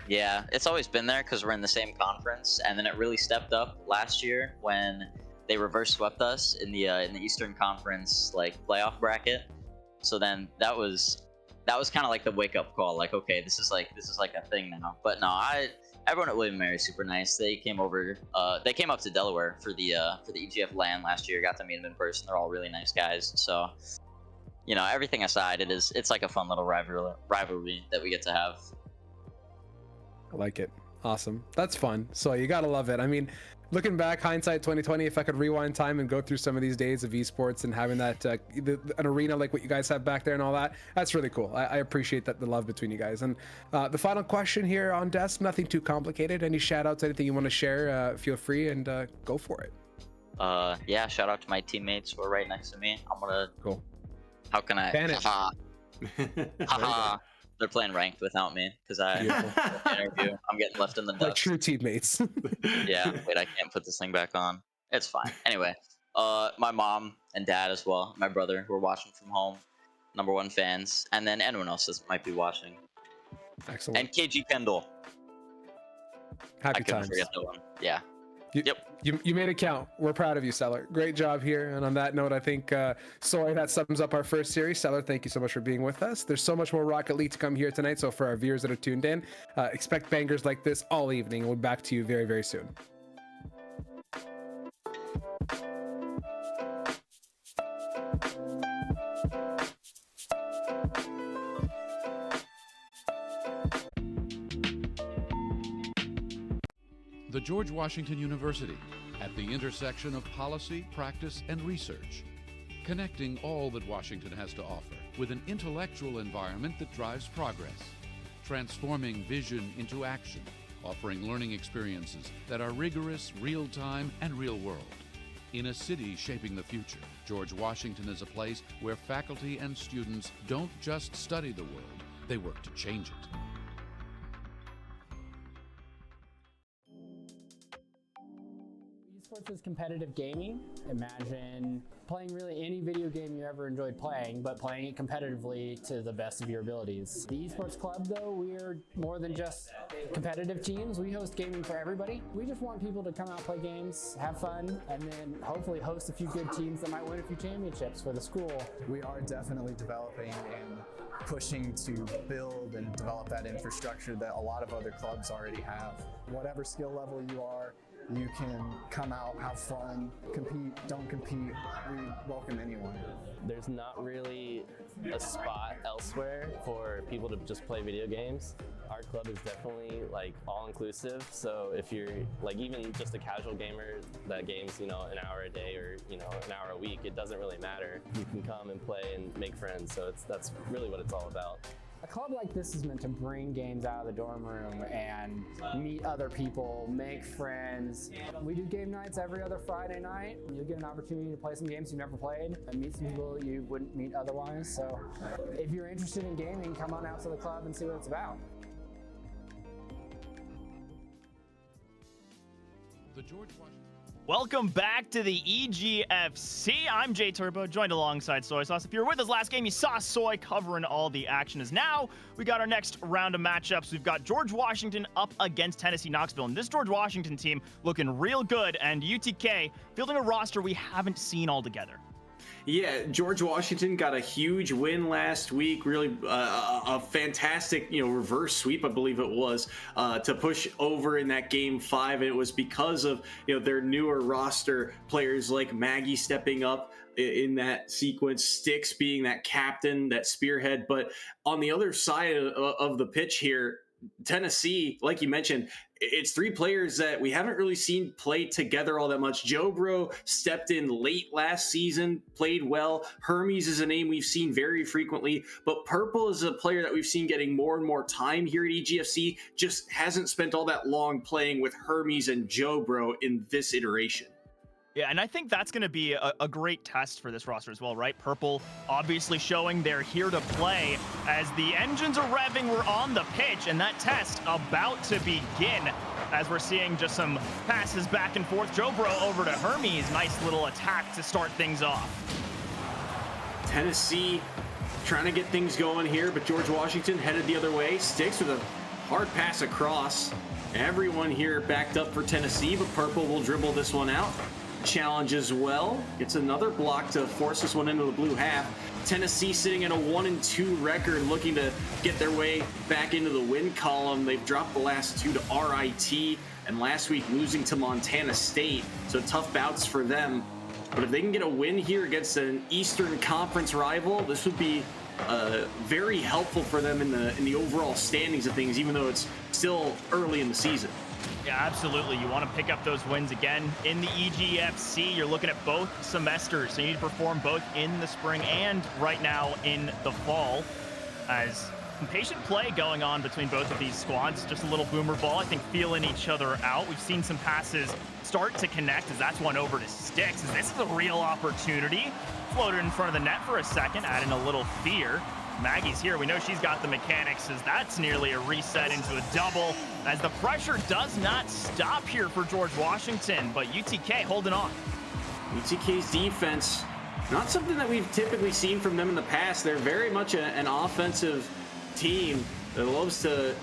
Yeah, it's always been there because we're in the same conference, and then it really stepped up last year when they reverse swept us in the Eastern Conference like playoff bracket. So then that was kind of like the wake up call. Like, okay, this is like a thing now. But no, everyone at William & Mary is super nice. They came over. They came up to Delaware for the EGF LAN last year. Got to meet them in person. They're all really nice guys. So, you know, everything aside, it's like a fun little rivalry that we get to have. I like it. Awesome. That's fun. So you gotta love it. I mean, looking back, hindsight 2020, if I could rewind time and go through some of these days of esports and having that an arena like what you guys have back there and all that, that's really cool. I appreciate that, the love between you guys. And the final question here on desk, nothing too complicated. Any shout outs, anything you want to share, feel free and go for it. Yeah, shout out to my teammates who are right next to me. I'm gonna Cool. How can I Banish. haha. They're playing ranked without me because I'm getting left in the Like dust. true teammates. Yeah, wait, I can't put this thing back on. It's fine. Anyway, my mom and dad as well, my brother, who are watching from home, #1 fans, and then anyone else that might be watching. Excellent. And KG Kendall. Happy I couldn't times. forget that one. Yeah. You made it count. We're proud of you, Stellar. Great job here. And on that note, I think, sorry, that sums up our first series. Stellar, thank you so much for being with us. There's so much more Rocket League to come here tonight. So for our viewers that are tuned in, expect bangers like this all evening. We'll be back to you very, very soon. The George Washington University at the intersection of policy, practice, and research, connecting all that Washington has to offer with an intellectual environment that drives progress, transforming vision into action, offering learning experiences that are rigorous, real-time, and real-world. In a city shaping the future, George Washington is a place where faculty and students don't just study the world, they work to change it. Esports is competitive gaming. Imagine playing really any video game you ever enjoyed playing, but playing it competitively to the best of your abilities. The Esports Club, though, we're more than just competitive teams. We host gaming for everybody. We just want people to come out, play games, have fun, and then hopefully host a few good teams that might win a few championships for the school. We are definitely developing and pushing to build and develop that infrastructure that a lot of other clubs already have. Whatever skill level you are, you can come out, have fun, compete, don't compete. We welcome anyone. There's not really a spot elsewhere for people to just play video games. Our club is definitely like all-inclusive, so if you're like even just a casual gamer that games, an hour a day or an hour a week, it doesn't really matter. You can come and play and make friends, so that's really what it's all about. A club like this is meant to bring games out of the dorm room and meet other people, make friends. We do game nights every other Friday night. You'll get an opportunity to play some games you've never played and meet some people you wouldn't meet otherwise. So if you're interested in gaming, come on out to the club and see what it's about. The George Washington. Welcome back to the EGFC. I'm Jay Turbo, joined alongside Soy Sauce. If you were with us last game, you saw Soy covering all the action. As now we got our next round of matchups. We've got George Washington up against Tennessee Knoxville, and this George Washington team looking real good, and UTK fielding a roster we haven't seen all together. Yeah, George Washington got a huge win last week. Really a fantastic, reverse sweep, I believe it was, to push over in that game 5. And it was because of, their newer roster players like Maggie stepping up in that sequence, Sticks being that captain, that spearhead. But on the other side of the pitch here, Tennessee, like you mentioned, it's 3 players that we haven't really seen play together all that much. Jobro stepped in late last season, played well. Hermes is a name we've seen very frequently, but Purple is a player that we've seen getting more and more time here at EGFC, just hasn't spent all that long playing with Hermes and Jobro in this iteration. Yeah, and I think that's going to be a great test for this roster as well, right? Purple obviously showing they're here to play as the engines are revving. We're on the pitch, and that test about to begin as we're seeing just some passes back and forth. Jobro over to Hermes. Nice little attack to start things off. Tennessee trying to get things going here, but George Washington headed the other way. Sticks with a hard pass across. Everyone here backed up for Tennessee, but Purple will dribble this one out. Challenge as well. Gets another block to force this one into the blue half. Tennessee sitting at a 1-2 record, looking to get their way back into the win column. They've dropped the last 2 to RIT, and last week losing to Montana State. So tough bouts for them. But if they can get a win here against an Eastern Conference rival, this would be very helpful for them in the overall standings of things, even though it's still early in the season. Yeah, absolutely. You want to pick up those wins again in the EGFC. You're looking at both semesters, so you need to perform both in the spring and right now in the fall. As some patient play going on between both of these squads, just a little boomer ball, I think, feeling each other out. We've seen some passes start to connect as that's one over to Sticks. As this is a real opportunity. Floated in front of the net for a second, adding a little fear. Maggie's here. We know she's got the mechanics as that's nearly a reset into a double as the pressure does not stop here for George Washington, but UTK holding on. UTK's defense, not something that we've typically seen from them in the past. They're very much an offensive team that loves to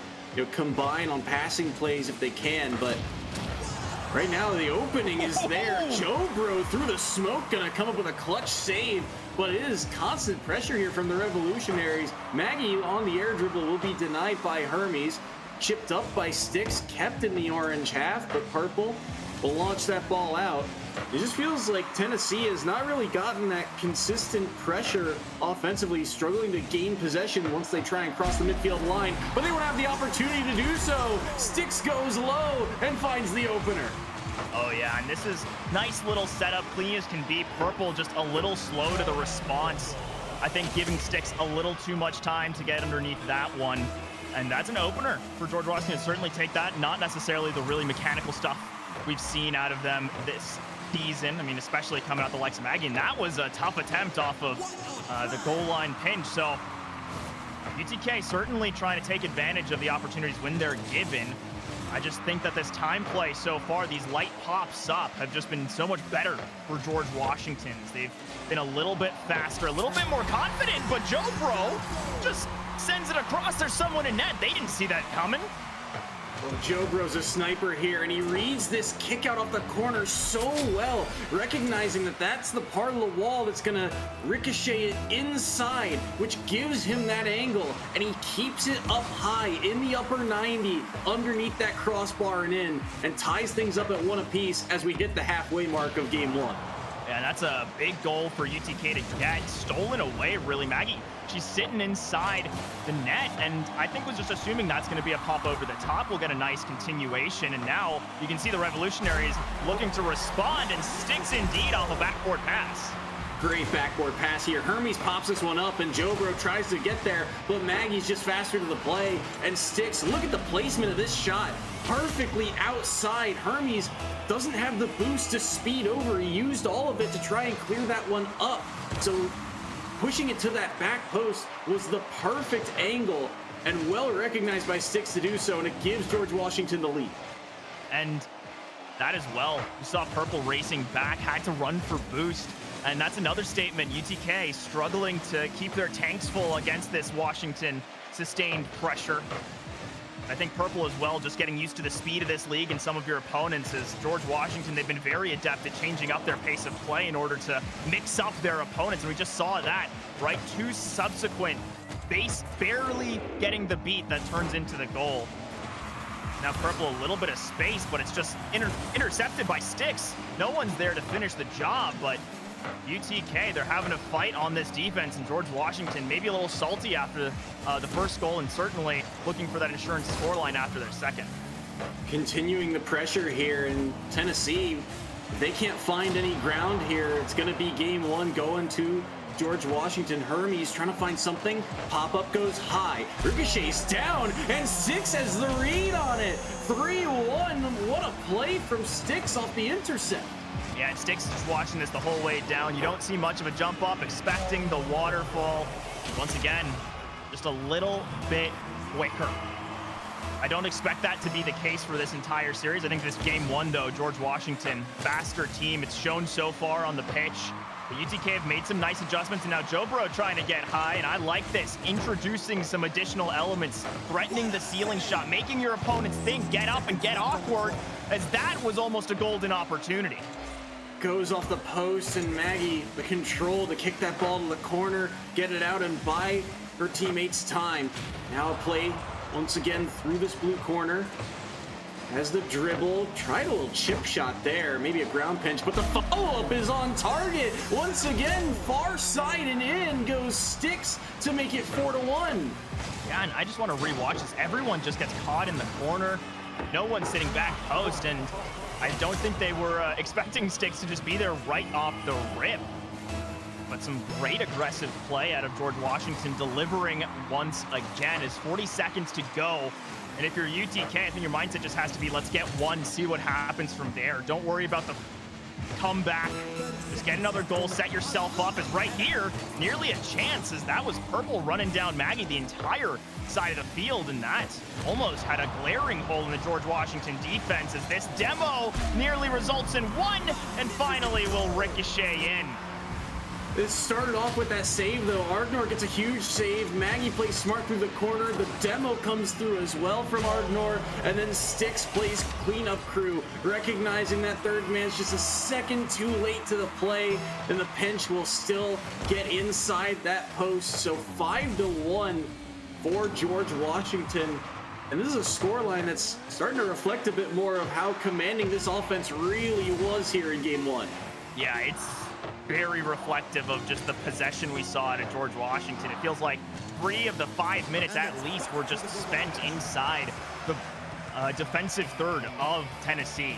combine on passing plays if they can, but right now the opening is there. Jobro through the smoke, gonna come up with a clutch save, but it is constant pressure here from the Revolutionaries. Maggie on the air dribble will be denied by Hermes. Chipped up by Sticks, kept in the orange half, but Purple will launch that ball out. It just feels like Tennessee has not really gotten that consistent pressure offensively, struggling to gain possession once they try and cross the midfield line, but they won't have the opportunity to do so. Sticks goes low and finds the opener. Oh yeah, and this is nice little setup, clean as can be. Purple just a little slow to the response. I think giving Styx a little too much time to get underneath that one. And that's an opener for George Washington. Certainly take that. Not necessarily the really mechanical stuff we've seen out of them this season. I mean, especially coming out the likes of Maggie. And that was a tough attempt off of the goal line pinch. So UTK certainly trying to take advantage of the opportunities when they're given. I just think that this time play so far, these light pops up, have just been so much better for George Washington's. They've been a little bit faster, a little bit more confident, but Joe Bro just sends it across. There's someone in net. They didn't see that coming. Well, Joe Bro's a sniper here, and he reads this kick out off the corner so well, recognizing that that's the part of the wall that's going to ricochet it inside, which gives him that angle, and he keeps it up high in the upper 90 underneath that crossbar and in, and ties things up at 1 apiece as we hit the halfway mark of game 1. Yeah, that's a big goal for UTK to get. Stolen away, really. Maggie, she's sitting inside the net, and I think was just assuming that's going to be a pop over the top. We'll get a nice continuation, and now you can see the Revolutionaries looking to respond, and Styx indeed off a backboard pass. Great backboard pass here. Hermes pops this one up, and Jobro tries to get there, but Maggie's just faster to the play, and Styx, look at the placement of this shot. Perfectly outside. Hermes doesn't have the boost to speed over. He used all of it to try and clear that one up. So pushing it to that back post was the perfect angle, and well recognized by Styx to do so, and it gives George Washington the lead. And that as well, you saw Purple racing back, had to run for boost. And that's another statement. UTK struggling to keep their tanks full against this Washington sustained pressure. I think Purple as well, just getting used to the speed of this league and some of your opponents. As George Washington, they've been very adept at changing up their pace of play in order to mix up their opponents. And we just saw that, right? 2 subsequent base barely getting the beat that turns into the goal. Now Purple a little bit of space, but it's just intercepted by Styx. No one's there to finish the job, but UTK, they're having a fight on this defense, and George Washington maybe a little salty after the first goal, and certainly looking for that insurance scoreline after their second. Continuing the pressure here in Tennessee, if they can't find any ground here, it's going to be game 1 going to George Washington. Hermes trying to find something. Pop-up goes high. Ricochets down, and Styx has the read on it. 3-1. What a play from Styx off the intercept. Yeah, and Styx is just watching this the whole way down. You don't see much of a jump up, expecting the waterfall. Once again, just a little bit quicker. I don't expect that to be the case for this entire series. I think this game 1, though, George Washington, faster team. It's shown so far on the pitch. The UTK have made some nice adjustments, and now Jobro trying to get high, and I like this. Introducing some additional elements, threatening the ceiling shot, making your opponents think, get up and get awkward, as that was almost a golden opportunity. Goes off the post, and Maggie, the control to kick that ball to the corner, get it out and buy her teammates time. Now a play once again through this blue corner. Has the dribble, tried a little chip shot there, maybe a ground pinch, but the follow-up is on target. Once again, far side and in goes Styx to make it 4-1. Yeah, and I just want to rewatch this. Everyone just gets caught in the corner. No one's sitting back post, and I don't think they were expecting Styx to just be there right off the rip. But some great aggressive play out of George Washington, delivering once again. As 40 seconds to go. And if you're UTK, I think your mindset just has to be, let's get 1, see what happens from there. Don't worry about the comeback. Just get another goal, set yourself up. As right here, nearly a chance, as that was Purple running down Maggie the entire side of the field, and that almost had a glaring hole in the George Washington defense, as this demo nearly results in 1, and finally will ricochet in. It started off with that save, though. Ardnor gets a huge save. Maggie plays smart through the corner. The demo comes through as well from Ardnor. And then Styx plays cleanup crew, recognizing that third man's just a second too late to the play. And the pinch will still get inside that post. So 5-1 for George Washington. And this is a scoreline that's starting to reflect a bit more of how commanding this offense really was here in game 1. Yeah, it's very reflective of just the possession we saw out of George Washington. It feels like 3 of the 5 minutes at least were just spent inside the defensive third of Tennessee.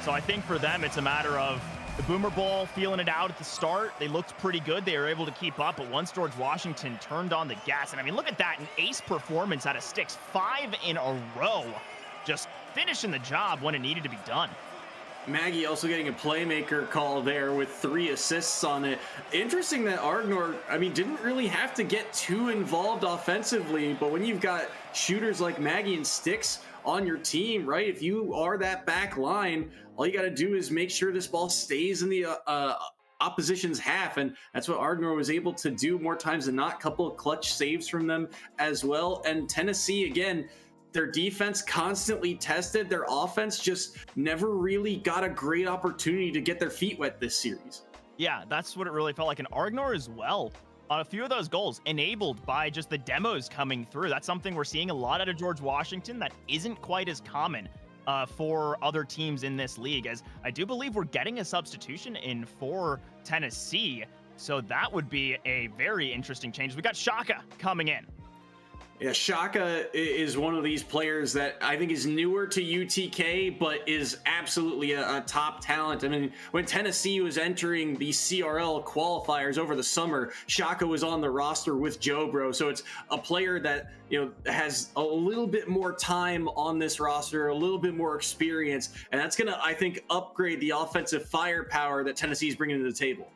So I think for them, it's a matter of the Boomer Bowl feeling it out at the start. They looked pretty good. They were able to keep up, but once George Washington turned on the gas, and I mean, look at that, an ace performance out of Styx, 5 in a row, just finishing the job when it needed to be done. Maggie also getting a playmaker call there with 3 assists on it. Interesting that Argnor, I mean, didn't really have to get too involved offensively, but when you've got shooters like Maggie and Styx on your team, right? If you are that back line, all you got to do is make sure this ball stays in the opposition's half, and that's what Argnor was able to do more times than not. Couple of clutch saves from them as well. And Tennessee, again, their defense constantly tested. Their offense just never really got a great opportunity to get their feet wet this series. Yeah, that's what it really felt like. And Argnor as well, on a few of those goals, enabled by just the demos coming through. That's something we're seeing a lot out of George Washington that isn't quite as common for other teams in this league, as I do believe we're getting a substitution in for Tennessee. So that would be a very interesting change. We got Shaka coming in. Yeah, Shaka is one of these players that I think is newer to UTK, but is absolutely a top talent. I mean, when Tennessee was entering the CRL qualifiers over the summer, Shaka was on the roster with Jobro. So it's a player that, has a little bit more time on this roster, a little bit more experience, and that's going to, I think, upgrade the offensive firepower that Tennessee is bringing to the table.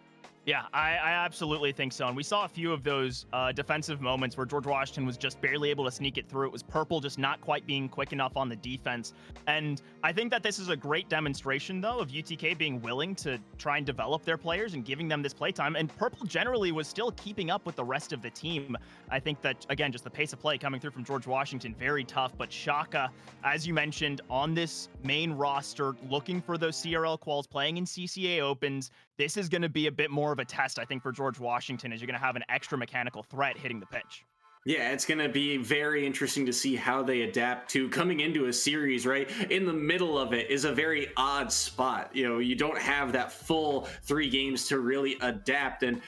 Yeah, I absolutely think so. And we saw a few of those defensive moments where George Washington was just barely able to sneak it through. It was Purple just not quite being quick enough on the defense. And I think that this is a great demonstration, though, of UTK being willing to try and develop their players and giving them this playtime. And Purple generally was still keeping up with the rest of the team. I think that, again, just the pace of play coming through from George Washington, very tough. But Shaka, as you mentioned, on this main roster, looking for those CRL quals, playing in CCA Opens, this is going to be a bit more of a test, I think, for George Washington, as you're going to have an extra mechanical threat hitting the pitch. Yeah, it's going to be very interesting to see how they adapt to coming into a series, right? In the middle of it is a very odd spot. You don't have that full 3 games to really adapt. And,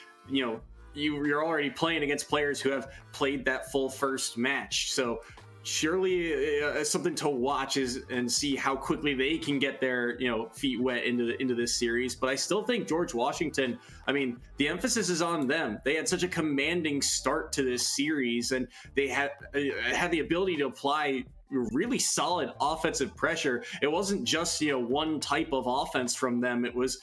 you're already playing against players who have played that full first match. So surely something to watch and see how quickly they can get their feet wet into this series. But I still think George Washington, I mean, the emphasis is on them. They had such a commanding start to this series, and they had the ability to apply really solid offensive pressure. It wasn't just one type of offense from them. It was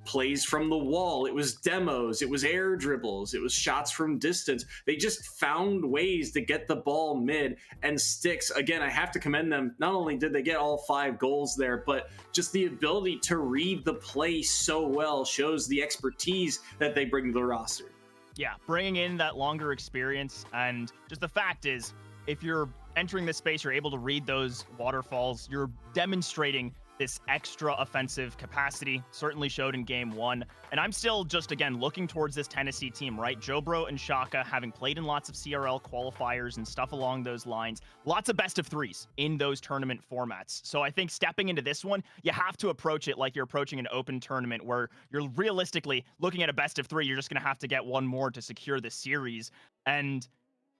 plays from the wall, it was demos, it was air dribbles, it was shots from distance. They just found ways to get the ball mid. And Styx, again, I have to commend them. Not only did they get all 5 goals there, but just the ability to read the play so well shows the expertise that they bring to the roster. Yeah, bringing in that longer experience, and just the fact is, if you're entering this space, you're able to read those waterfalls, you're demonstrating this extra offensive capacity. Certainly showed in game 1. And I'm still just, again, looking towards this Tennessee team, right? Jobro and Shaka having played in lots of CRL qualifiers and stuff along those lines. Lots of best of 3s in those tournament formats. So I think stepping into this one, you have to approach it like you're approaching an open tournament where you're realistically looking at a best of 3. You're just going to have to get one more to secure the series. And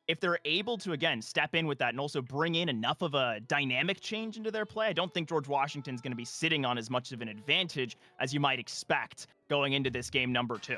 if they're able to, again, step in with that and also bring in enough of a dynamic change into their play, I don't think George Washington's going to be sitting on as much of an advantage as you might expect going into this game number 2.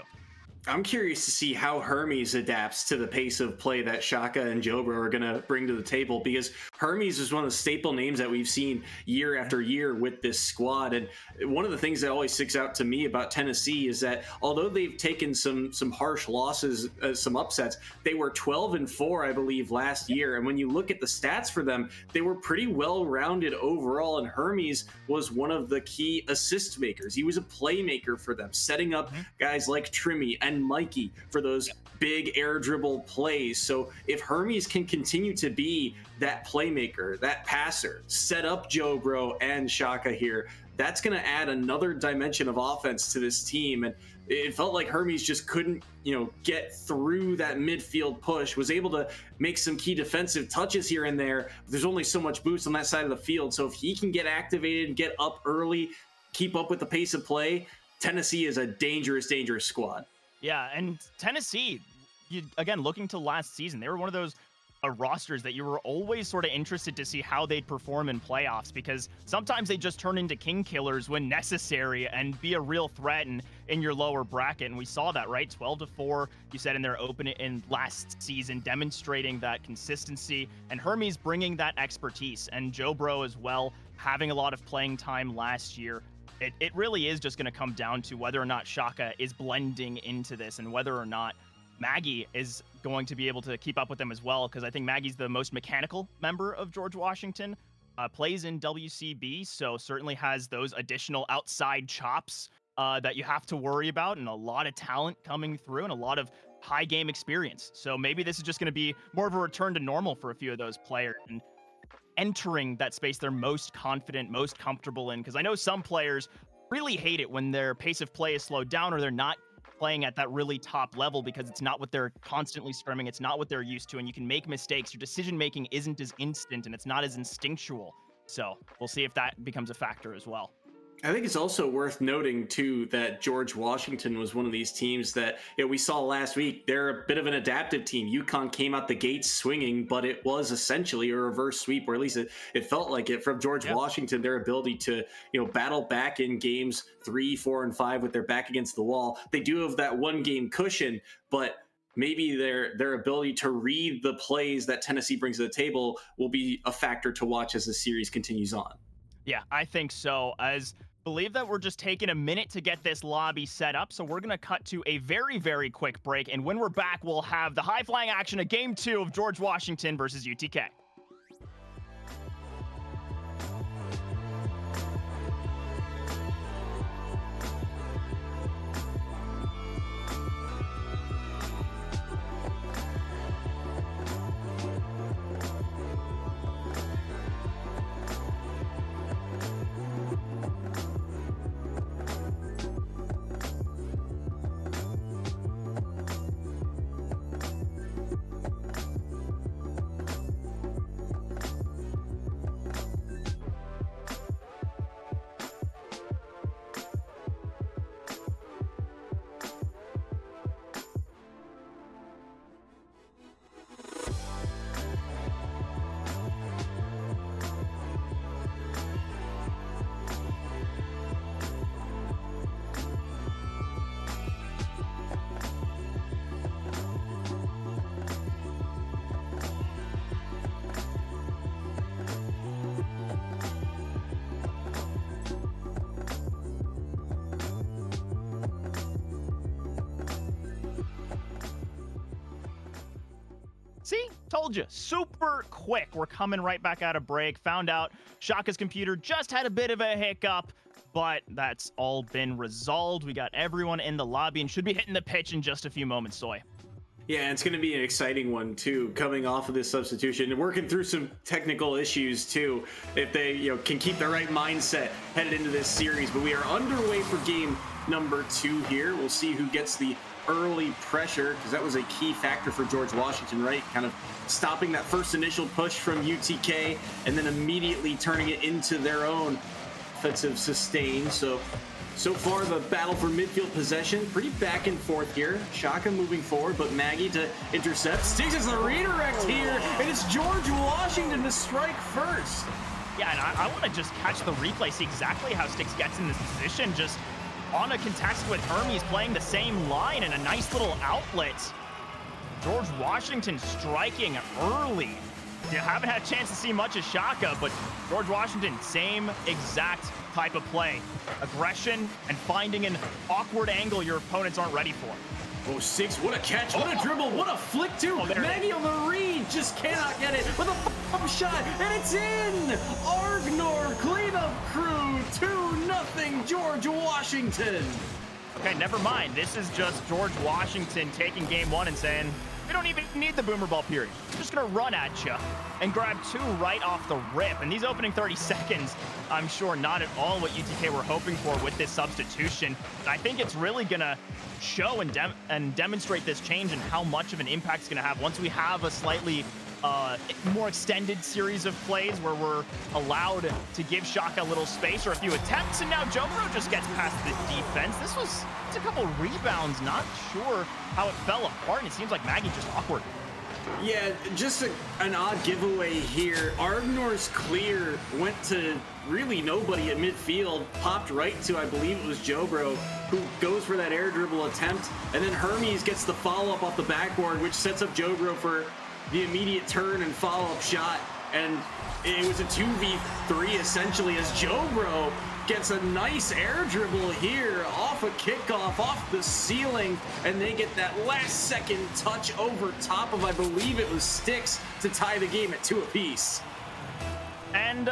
I'm curious to see how Hermes adapts to the pace of play that Shaka and Jobro are going to bring to the table, because Hermes is one of the staple names that we've seen year after year with this squad. And one of the things that always sticks out to me about Tennessee is that although they've taken some harsh losses, some upsets, they were 12-4, I believe, last year. And when you look at the stats for them, they were pretty well-rounded overall. And Hermes was one of the key assist makers. He was a playmaker for them, setting up guys like Trimmy and Mikey for those big air dribble plays. So if Hermes can continue to be that playmaker, that passer, set up Jobro and Shaka here, that's going to add another dimension of offense to this team. And it felt like Hermes just couldn't, get through that midfield push, was able to make some key defensive touches here and there. There's only so much boost on that side of the field. So if he can get activated, get up early, keep up with the pace of play, Tennessee is a dangerous, dangerous squad. Yeah, and Tennessee, again, looking to last season, they were one of those rosters that you were always sort of interested to see how they'd perform in playoffs, because sometimes they just turn into king killers when necessary and be a real threat in your lower bracket. And we saw that, right? 12-4, you said in their opening in last season, demonstrating that consistency, and Hermes bringing that expertise, and Joe Bro as well, having a lot of playing time last year. It really is just going to come down to whether or not Shaka is blending into this and whether or not Maggie is going to be able to keep up with them as well, because I think Maggie's the most mechanical member of George Washington, plays in WCB, so certainly has those additional outside chops that you have to worry about, and a lot of talent coming through and a lot of high game experience. So maybe this is just going to be more of a return to normal for a few of those players and entering that space they're most confident, most comfortable in, because I know some players really hate it when their pace of play is slowed down or they're not playing at that really top level, because it's not what they're constantly scrimming, it's not what they're used to, and you can make mistakes. Your decision making isn't as instant and it's not as instinctual. So we'll see if that becomes a factor as well. I think it's also worth noting, too, that George Washington was one of these teams that we saw last week. They're a bit of an adaptive team. UConn came out the gates swinging, but it was essentially a reverse sweep, or at least it felt like it from George Washington, their ability to battle back in games 3, 4, and 5 with their back against the wall. They do have that one game cushion, but maybe their ability to read the plays that Tennessee brings to the table will be a factor to watch as the series continues on. Yeah, I think so. Believe that we're just taking a minute to get this lobby set up, so we're going to cut to a very, very quick break, and when we're back, we'll have the high-flying action of Game 2 of George Washington versus UTK. See? Told you. Super quick. We're coming right back out of break. Found out Shaka's computer just had a bit of a hiccup, but that's all been resolved. We got everyone in the lobby and should be hitting the pitch in just a few moments, Soy. Yeah, and it's going to be an exciting one, too, coming off of this substitution and working through some technical issues, too, if they can keep the right mindset headed into this series. But we are underway for game number 2 here. We'll see who gets the early pressure, because that was a key factor for George Washington, right? Kind of stopping that first initial push from UTK and then immediately turning it into their own offensive sustain. So far, the battle for midfield possession, pretty back and forth here. Shaka moving forward, but Maggie to intercept. Sticks as the redirect here, and it's George Washington to strike first. Yeah, and I want to just catch the replay, see exactly how Sticks gets in this position, just on a contest with Hermes playing the same line and a nice little outlet. George Washington striking early. You haven't had a chance to see much of Shaka, but George Washington, same exact type of play. Aggression and finding an awkward angle your opponents aren't ready for. Oh, Six, what a catch, what a dribble, what a flick too. Maggie on the read, just cannot get it with a pop shot, and it's in! Argnor cleanup crew, 2-0 George Washington. Okay, never mind. This is just George Washington taking game 1 and saying, we don't even need the boomer ball period. We're just gonna run at you and grab 2 right off the rip. And these opening 30 seconds, I'm sure not at all what UTK were hoping for with this substitution. But I think it's really gonna show and demonstrate this change and how much of an impact it's gonna have once we have a slightly more extended series of plays where we're allowed to give Shaka a little space or a few attempts, and now Jobro just gets past the defense. It's a couple rebounds, not sure how it fell apart, and it seems like Maggie just awkward. Yeah, just an odd giveaway here. Argnor's clear went to really nobody at midfield, popped right to, I believe it was Jobro, who goes for that air dribble attempt, and then Hermes gets the follow-up off the backboard, which sets up Jobro for the immediate turn and follow-up shot. And it was a 2v3 essentially, as Jobro gets a nice air dribble here off a kickoff, off the ceiling, and they get that last second touch over top of, I believe it was Styx, to tie the game at 2 apiece. And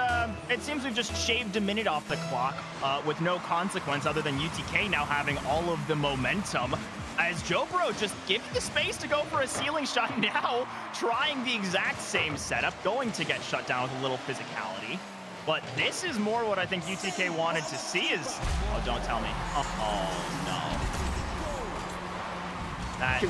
it seems we've just shaved a minute off the clock with no consequence other than UTK now having all of the momentum, as Jobro just giving the space to go for a ceiling shot, now trying the exact same setup, going to get shut down with a little physicality. But this is more what I think UTK wanted to see is... Oh, don't tell me. Oh, no. That...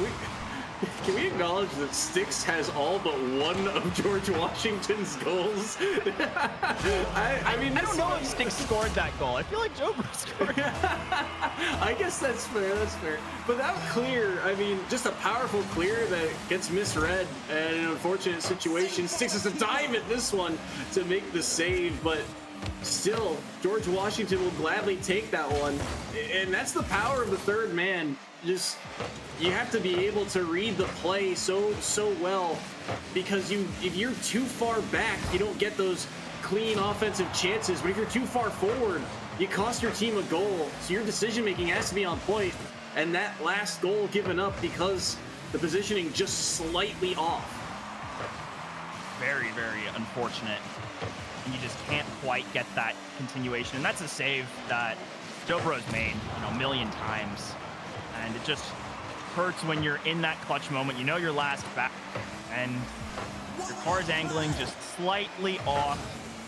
Can we acknowledge that Styx has all but one of George Washington's goals? I mean, I don't know if Styx scored that goal. I feel like Jobro scored. I guess that's fair, that's fair. But that clear, I mean, just a powerful clear that gets misread, and in an unfortunate situation, Styx has to dive at this one to make the save, but still, George Washington will gladly take that one. And that's the power of the third man. Just, you have to be able to read the play so well, because if you're too far back, you don't get those clean offensive chances. But if you're too far forward, you cost your team a goal. So your decision making has to be on point. And that last goal given up because the positioning just slightly off. Very, very unfortunate. And you just can't quite get that continuation. And that's a save that Jobro's made, a million times. And it just hurts when you're in that clutch moment. You know your last back, and your car's angling just slightly off.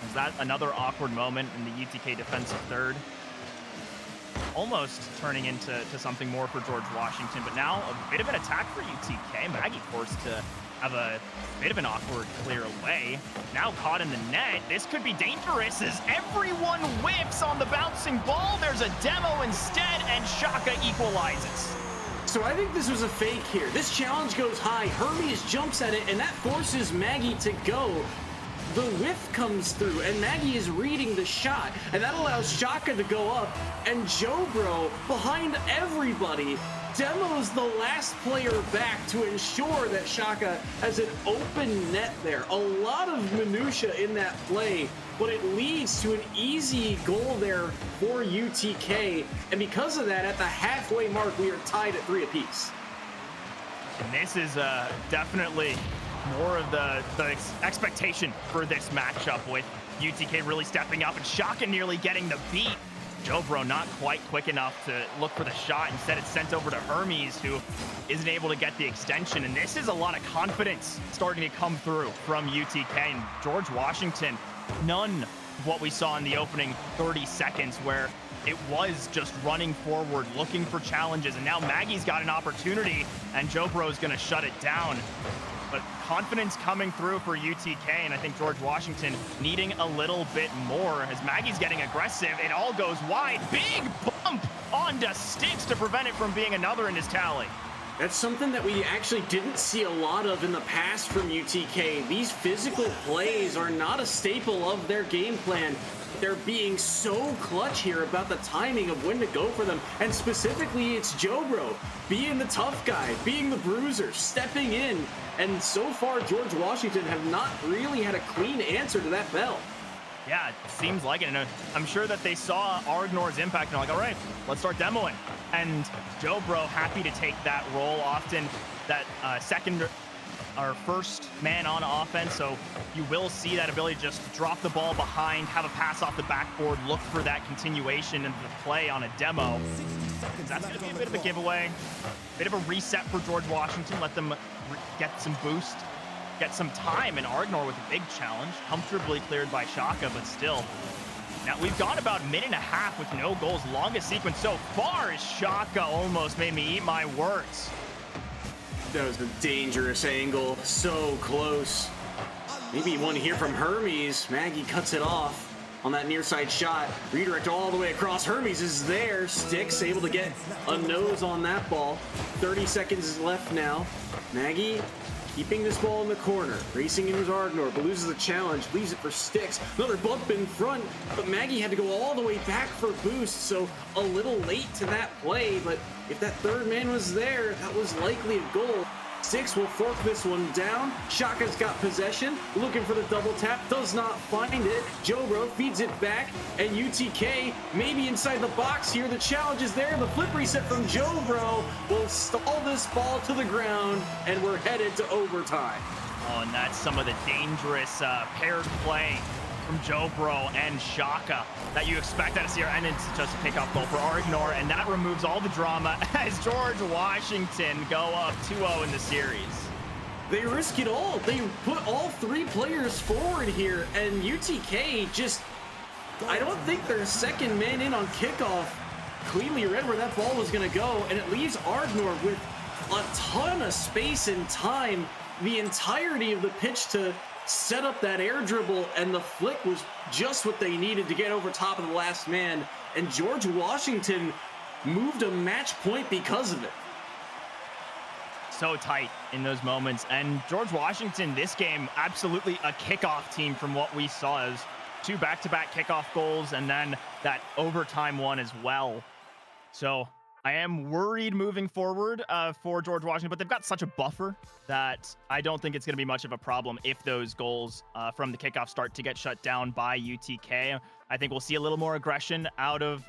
Is that another awkward moment in the UTK defensive third? Almost turning into something more for George Washington, but now a bit of an attack for UTK. Maggie forced to have a bit of an awkward clear away. Now caught in the net. This could be dangerous as everyone whiffs on the bouncing ball. There's a demo instead, and Shaka equalizes. So I think this was a fake here. This challenge goes high. Hermes jumps at it, and that forces Maggie to go. The whiff comes through, and Maggie is reading the shot, and that allows Shaka to go up, and Jobro, behind everybody, demos the last player back to ensure that Shaka has an open net there. A lot of minutia in that play, but it leads to an easy goal there for UTK, and because of that, at the halfway mark, we are tied at 3 apiece. And this is definitely more of the expectation for this matchup, with UTK really stepping up and Shaka nearly getting the beat. Jobro not quite quick enough to look for the shot. Instead, it's sent over to Hermes, who isn't able to get the extension. And this is a lot of confidence starting to come through from UTK. And George Washington, none of what we saw in the opening 30 seconds, where it was just running forward, looking for challenges. And now Maggie's got an opportunity, and Jobro's going to shut it down. But confidence coming through for UTK, and I think George Washington needing a little bit more as Maggie's getting aggressive. It all goes wide. Big bump onto Styx to prevent it from being another in his tally. That's something that we actually didn't see a lot of in the past from UTK. These physical plays are not a staple of their game plan. They're being so clutch here about the timing of when to go for them. And specifically, it's Jobro being the tough guy, being the bruiser, stepping in. And so far, George Washington have not really had a clean answer to that bell. Yeah, it seems like it. And I'm sure that they saw Argnor's impact and they're like, all right, let's start demoing. And Jobro happy to take that role, often that second or first man on offense. So you will see that ability to just drop the ball behind, have a pass off the backboard, look for that continuation into the play on a demo. That's going to be a bit of a giveaway, bit of a reset for George Washington. Let them get some boost, get some time, and Argnor with a big challenge, comfortably cleared by Shaka, but still. Now we've gone about a minute and a half with no goals. Longest sequence so far is Shaka. Almost made me eat my words. That was a dangerous angle, so close. Maybe one here from Hermes. Maggie cuts it off on that near side shot. Redirect all the way across. Hermes is there. Styx able to get a nose on that ball. 30 seconds left now. Maggie keeping this ball in the corner. Racing in his Ardnor, but loses the challenge, leaves it for Styx. Another bump in front, but Maggie had to go all the way back for boost, so a little late to that play, but if that third man was there, that was likely a goal. Styx will fork this one down. Shaka's got possession, looking for the double tap, does not find it. Jobro feeds it back, and UTK maybe inside the box here. The challenge is there. The flip reset from Jobro will stall this ball to the ground, and we're headed to overtime. Oh, and that's some of the dangerous paired play from Jobro and Shaka that you expect out of CR, and it's just a pickoff goal for Ardnor, and that removes all the drama as George Washington go up 2-0 in the series. They risk it all. They put all three players forward here, and UTK just, I don't think their second man in on kickoff cleanly read where that ball was going to go, and it leaves Ardnor with a ton of space and time, the entirety of the pitch to set up that air dribble, and the flick was just what they needed to get over top of the last man, and George Washington moved a match point because of it. So tight in those moments, and George Washington this game absolutely a kickoff team from what we saw. As 2 back-to-back kickoff goals and then that overtime one as well. So I am worried moving forward for George Washington, but they've got such a buffer that I don't think it's going to be much of a problem if those goals from the kickoff start to get shut down by UTK. I think we'll see a little more aggression out of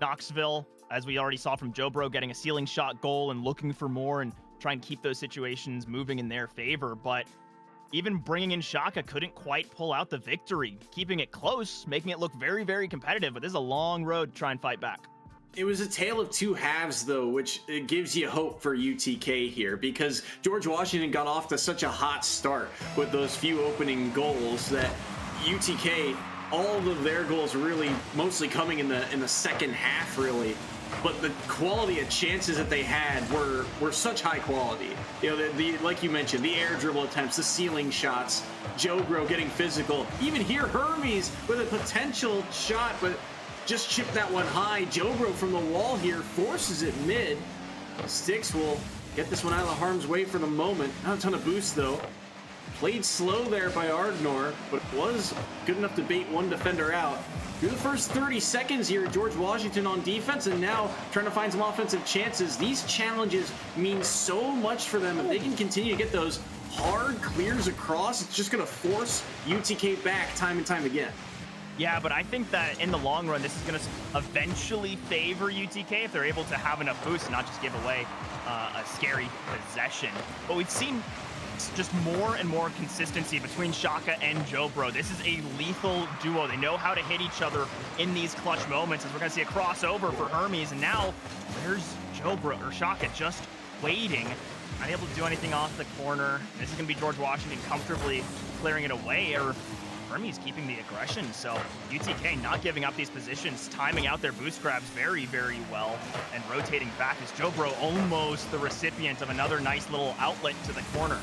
Knoxville, as we already saw from Jobro getting a ceiling shot goal and looking for more and trying to keep those situations moving in their favor. But even bringing in Shaka couldn't quite pull out the victory, keeping it close, making it look very, very competitive. But this is a long road to try and fight back. It was a tale of two halves, though, which gives you hope for UTK here, because George Washington got off to such a hot start with those few opening goals that UTK, all of their goals really mostly coming in the second half, really. But the quality of chances that they had were such high quality. You know, the like you mentioned, the air dribble attempts, the ceiling shots, Jobro getting physical. Even here, Hermes with a potential shot, but just chipped that one high. Jobro from the wall here forces it mid. Styx will get this one out of the harm's way for the moment. Not a ton of boost though. Played slow there by Ardnor, but was good enough to bait one defender out. Through the first 30 seconds here, George Washington on defense, and now trying to find some offensive chances. These challenges mean so much for them. If they can continue to get those hard clears across, it's just going to force UTK back time and time again. Yeah, but I think that in the long run, this is going to eventually favor UTK if they're able to have enough boost and not just give away a scary possession. But we've seen just more and more consistency between Shaka and Jobro. This is a lethal duo. They know how to hit each other in these clutch moments, as we're going to see a crossover for Hermes. And now there's Jobro or Shaka just waiting, not able to do anything off the corner. This is going to be George Washington comfortably clearing it away, or Hermes keeping the aggression. So UTK not giving up these positions, timing out their boost grabs very, very well, and rotating back as Jobro almost the recipient of another nice little outlet to the corner.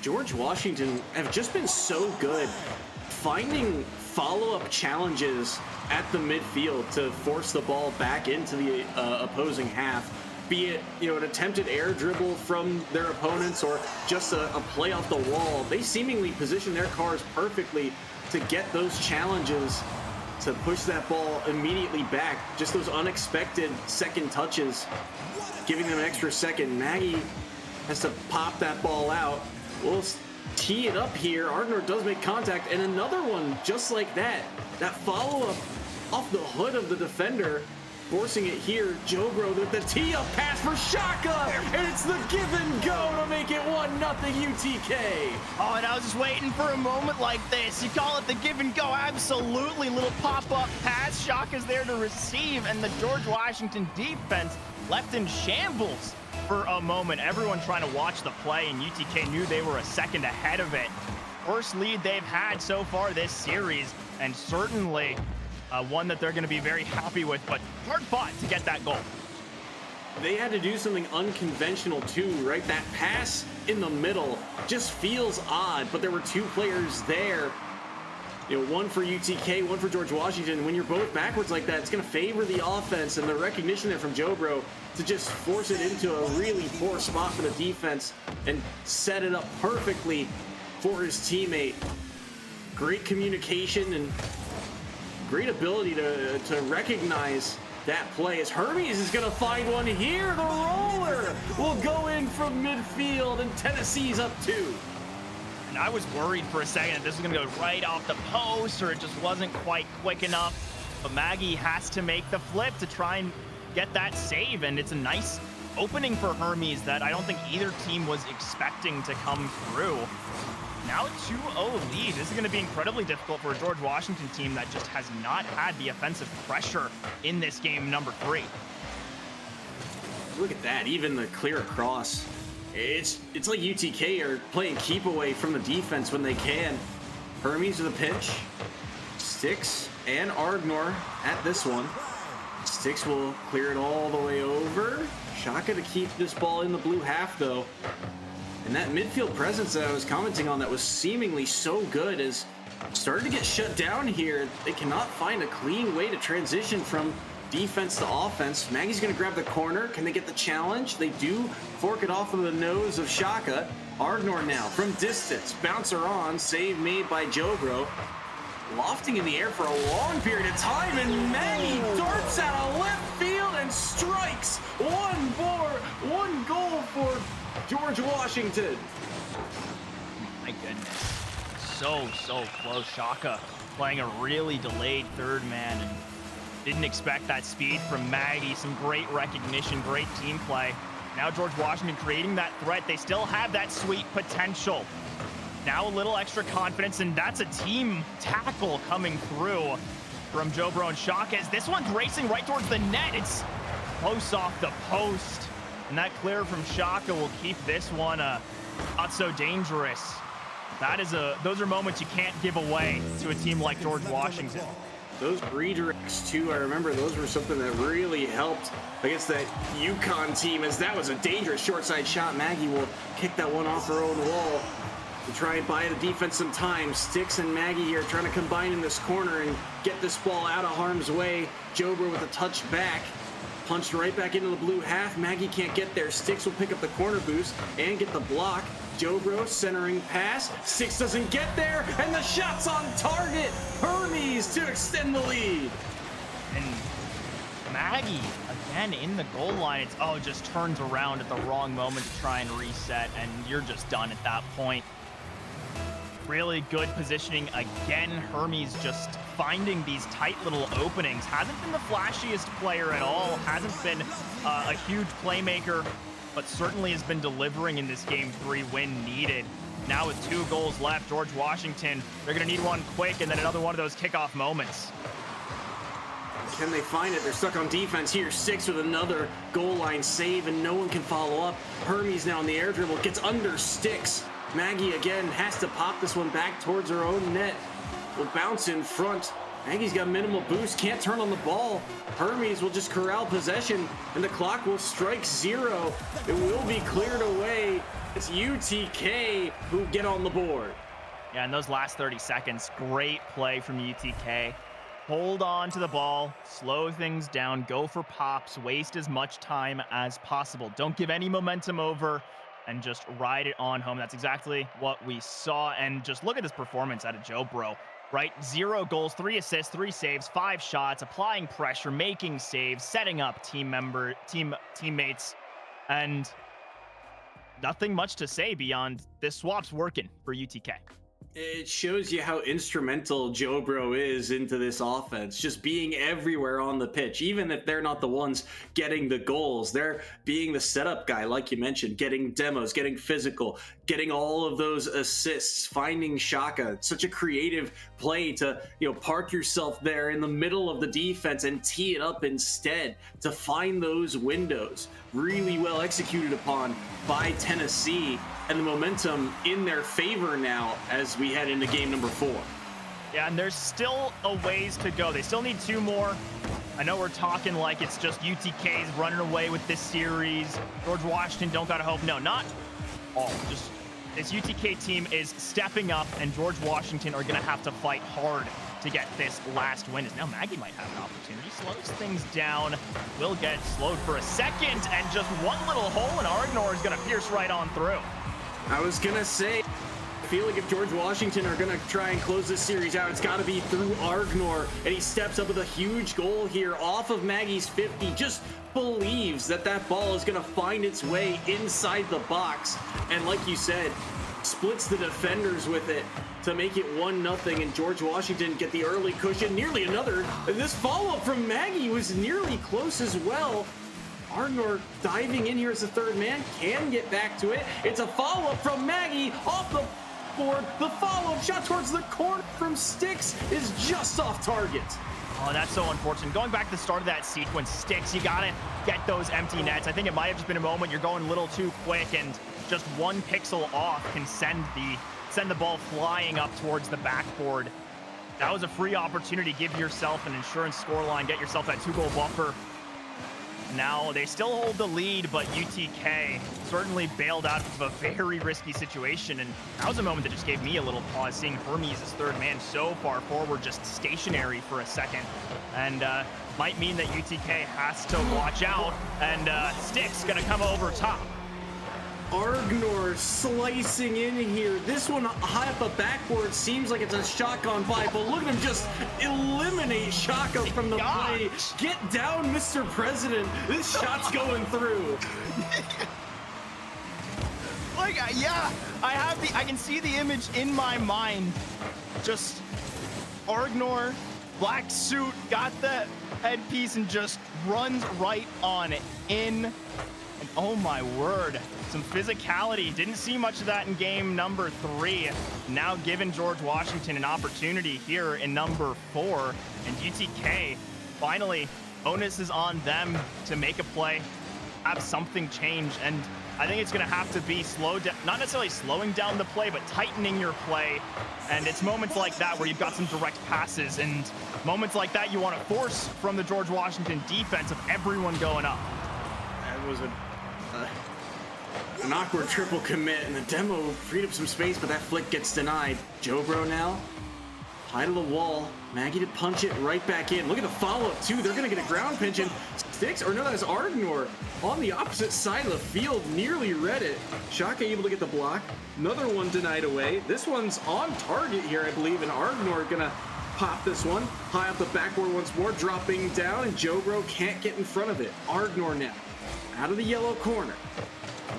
George Washington have just been so good finding follow-up challenges at the midfield to force the ball back into the opposing half. Be it, an attempted air dribble from their opponents or just a play off the wall. They seemingly position their cars perfectly to get those challenges, to push that ball immediately back. Just those unexpected second touches, giving them an extra second. Maggie has to pop that ball out. We'll tee it up here. Ardnor does make contact, and another one just like that. That follow-up off the hood of the defender, forcing it here. Jobro with the tee-up pass for Shaka, and it's the give and go to make it 1-0 UTK. Oh, and I was just waiting for a moment like this. You call it the give and go. Absolutely. Little pop-up pass. Shaka's there to receive, and the George Washington defense left in shambles for a moment. Everyone trying to watch the play, and UTK knew they were a second ahead of it. First lead they've had so far this series, and certainly one that they're going to be very happy with, but hard fought to get that goal. They had to do something unconventional too, right? That pass in the middle just feels odd, but there were two players there. One for UTK, one for George Washington. When you're both backwards like that, it's going to favor the offense, and the recognition there from Jobro. to just force it into a really poor spot for the defense and set it up perfectly for his teammate. Great communication and great ability to recognize that play, as Hermes is going to find one here. The roller will go in from midfield, and Tennessee's up 2. And I was worried for a second that this was going to go right off the post, or it just wasn't quite quick enough. But Maggie has to make the flip to try and get that save, and it's a nice opening for Hermes that I don't think either team was expecting to come through. Now a 2-0 lead. This is going to be incredibly difficult for a George Washington team that just has not had the offensive pressure in this game number 3. Look at that, even the clear across. It's like UTK are playing keep away from the defense when they can. Hermes with a pinch. Sticks and Argnor at this one. Sticks will clear it all the way over. Shaka to keep this ball in the blue half, though. And that midfield presence that I was commenting on that was seemingly so good is starting to get shut down here. They cannot find a clean way to transition from defense to offense. Maggie's going to grab the corner. Can they get the challenge? They do fork it off of the nose of Shaka. Argnor now from distance. Bouncer on. Save made by Jobro. Lofting in the air for a long period of time, and Maggie darts out of left field and strikes. One goal for George Washington. My goodness. So close. Shaka playing a really delayed third man and didn't expect that speed from Maggie. Some great recognition, great team play. Now George Washington creating that threat. They still have that sweet potential. Now a little extra confidence, and that's a team tackle coming through from Jobro and Shaka. As this one's racing right towards the net. It's close off the post. And that clear from Shaka will keep this one not so dangerous. Those are moments you can't give away to a team like George Washington. Those redirects too, I remember those were something that really helped against that UConn team, as that was a dangerous short side shot. Maggie will kick that one off her own wall to try and buy the defense some time. Sticks and Maggie here trying to combine in this corner and get this ball out of harm's way. Jobro with a touch back. Punched right back into the blue half. Maggie can't get there. Sticks will pick up the corner boost and get the block. Jobro centering pass. Sticks doesn't get there, and the shot's on target. Hermes to extend the lead. And Maggie again in the goal line. It just turns around at the wrong moment to try and reset, and you're just done at that point. Really good positioning again. Hermes just finding these tight little openings. Hasn't been the flashiest player at all. Hasn't been a huge playmaker, but certainly has been delivering in this game 3 when needed. Now with 2 goals left, George Washington, they're going to need one quick, and then another one of those kickoff moments. Can they find it? They're stuck on defense here. Sticks with another goal line save, and no one can follow up. Hermes now in the air dribble, gets under Sticks. Maggie again has to pop this one back towards her own net. Will bounce in front. Maggie's got minimal boost, can't turn on the ball. Hermes will just corral possession, and the clock will strike 0. It will be cleared away. It's UTK who get on the board. Yeah, in those last 30 seconds, great play from UTK. Hold on to the ball, slow things down, go for pops, waste as much time as possible. Don't give any momentum over, and just ride it on home. That's exactly what we saw. And just look at this performance out of Jobro, right? 0 goals, 3 assists, 3 saves, 5 shots, applying pressure, making saves, setting up teammates, and nothing much to say beyond this swap's working for UTK. It shows you how instrumental Jobro is into this offense, just being everywhere on the pitch. Even if they're not the ones getting the goals, they're being the setup guy, like you mentioned, getting demos, getting physical, getting all of those assists, finding Shaka. Such a creative play to, park yourself there in the middle of the defense and tee it up instead to find those windows. Really well executed upon by Tennessee, and the momentum in their favor now as we head into game number 4. Yeah, and there's still a ways to go. They still need 2 more. I know we're talking like it's just UTK's running away with this series. George Washington don't gotta hope. No, not all. Just this UTK team is stepping up, and George Washington are gonna have to fight hard to get this last win. As now Maggie might have an opportunity. Slows things down. Will get slowed for a second, and just one little hole, and Argnor is going to pierce right on through. I was going to say, I feel like if George Washington are going to try and close this series out, it's got to be through Argnor, and he steps up with a huge goal here off of Maggie's 50. Just believes that that ball is going to find its way inside the box, and like you said, splits the defenders with it to make it 1-0, and George Washington get the early cushion. Nearly another, and this follow-up from Maggie was nearly close as well. Argnor diving in here as the third man, can get back to it. It's a follow-up from Maggie off the board. The follow-up shot towards the corner from Sticks is just off target. Oh, that's so unfortunate. Going back to the start of that sequence, Sticks, you gotta get those empty nets. I think it might have just been a moment you're going a little too quick, and just one pixel off can send the ball flying up towards the backboard. That was a free opportunity. Give yourself an insurance scoreline, get yourself that 2-goal buffer. Now they still hold the lead, but UTK certainly bailed out of a very risky situation, and that was a moment that just gave me a little pause, seeing Hermes as third man so far forward, just stationary for a second, and might mean that UTK has to watch out, and Stick's gonna come over top. Argnor slicing in here. This one high up the backboard seems like it's a shotgun buy, but look at him just eliminate Shaka from the play. Get down, Mr. President. This shot's going through. Like, yeah, I can see the image in my mind. Just Argnor, black suit, got the headpiece, and just runs right on in. And oh my word, some physicality. Didn't see much of that in game number 3. Now giving George Washington an opportunity here in number 4. And UTK, finally, onus is on them to make a play, have something change. And I think it's going to have to be not necessarily slowing down the play, but tightening your play. And it's moments like that where you've got some direct passes, and moments like that you want to force from the George Washington defense of everyone going up. That was an awkward triple commit, and the demo freed up some space, but that flick gets denied. Jobro now, high to the wall. Maggie to punch it right back in. Look at the follow-up, too. They're going to get a ground pinch, and Sticks, or no, that's Argnor on the opposite side of the field, nearly read it. Shaka able to get the block. Another one denied away. This one's on target here, I believe, and Argnor going to pop this one. High up the backboard once more, dropping down, and Jobro can't get in front of it. Argnor now, out of the yellow corner.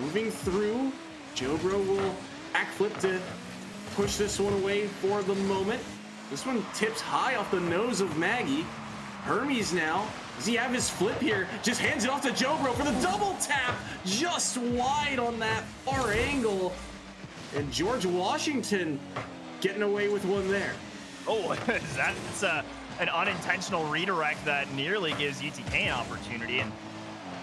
Moving through, Jobro will backflip to push this one away for the moment. This one tips high off the nose of Maggie. Hermes now, does he have his flip here? Just hands it off to Jobro for the double tap, just wide on that far angle. And George Washington getting away with one there. Oh, that's an unintentional redirect that nearly gives UTK an opportunity. And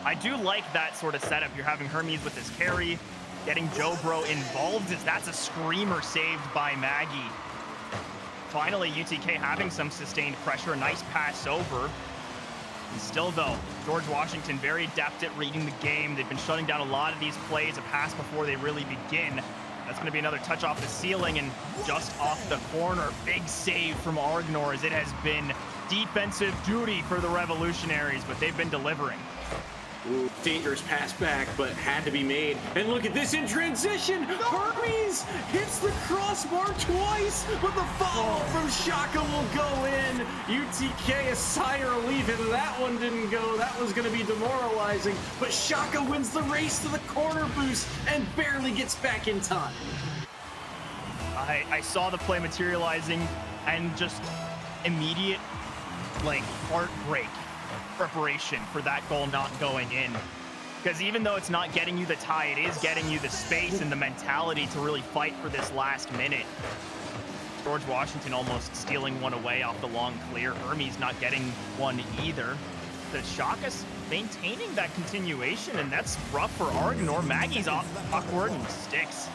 I do like that sort of setup. You're having Hermes with his carry, getting Jobro involved, as that's a screamer saved by Maggie. Finally, UTK having some sustained pressure, a nice pass over. And still though, George Washington very adept at reading the game. They've been shutting down a lot of these plays, a pass before they really begin. That's going to be another touch off the ceiling and just off the corner. Big save from Argnor, as it has been defensive duty for the Revolutionaries, but they've been delivering. Ooh, dangerous pass back, but had to be made. And look at this in transition. Hermes hits the crossbar twice, but the follow from Shaka will go in. UTK, a sigh of relief, and that one didn't go. That was going to be demoralizing, but Shaka wins the race to the corner boost and barely gets back in time. I saw the play materializing, and just immediate, like, heartbreak preparation for that goal not going in, because even though it's not getting you the tie, it is getting you the space and the mentality to really fight for this last minute. George Washington almost stealing one away off the long clear. Hermes not getting one either. The Shaka's maintaining that continuation, and that's rough for Argnor. Maggie's awkward and Sticks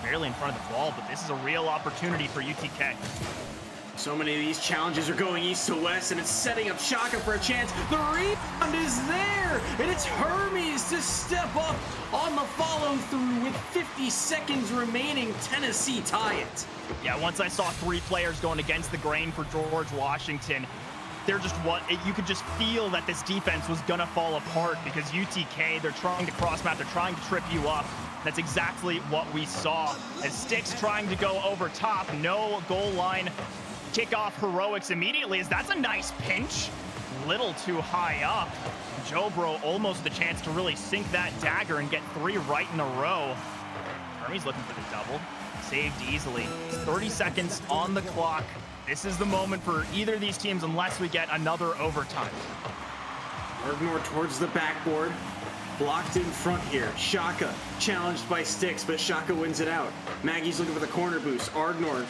barely in front of the ball, but this is a real opportunity for UTK. So many of these challenges are going east to west, and it's setting up Shaka for a chance. The rebound is there, and it's Hermes to step up on the follow-through with 50 seconds remaining, Tennessee tie it. Yeah, once I saw 3 players going against the grain for George Washington, you could just feel that this defense was gonna fall apart because UTK, they're trying to cross map, they're trying to trip you up. That's exactly what we saw. As Styx trying to go over top, no goal line kickoff heroics immediately, as that's a nice pinch. Little too high up. Jobro almost the chance to really sink that dagger and get 3 right in a row. Hermes looking for the double. Saved easily. 30 seconds on the clock. This is the moment for either of these teams unless we get another overtime. Ardmore towards the backboard. Blocked in front here. Shaka challenged by Styx, but Shaka wins it out. Maggie's looking for the corner boost. Ardmore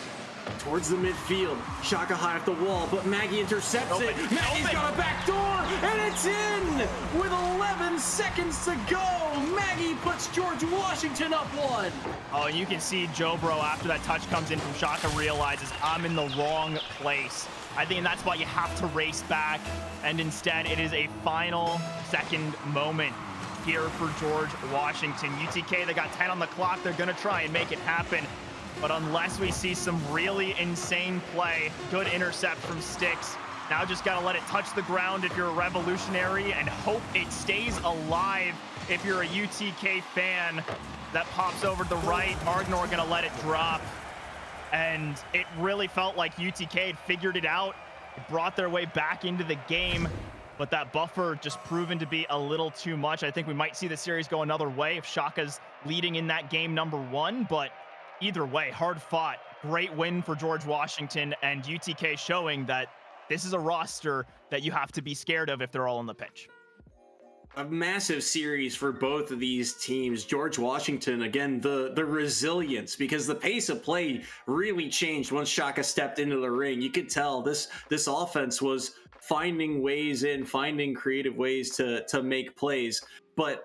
towards the midfield. Shaka high off the wall, but Maggie intercepts it. Maggie's got a back door, and it's in! With 11 seconds to go, Maggie puts George Washington up 1. Oh, and you can see Jobro, after that touch comes in from Shaka, realizes I'm in the wrong place. I think that's why you have to race back, and instead it is a final second moment here for George Washington. UTK, they got 10 on the clock. They're going to try and make it happen. But unless we see some really insane play, good intercept from Styx. Now just got to let it touch the ground if you're a revolutionary and hope it stays alive if you're a UTK fan. That pops over to the right. Ardnor going to let it drop. And it really felt like UTK had figured it out. It brought their way back into the game. But that buffer just proven to be a little too much. I think we might see the series go another way if Shaka's leading in that game number 1. But either way, hard fought. Great win for George Washington, and UTK showing that this is a roster that you have to be scared of if they're all on the pitch. A massive series for both of these teams. George Washington, again, the resilience, because the pace of play really changed once Shaka stepped into the ring. You could tell this offense was finding ways in, finding creative ways to make plays. But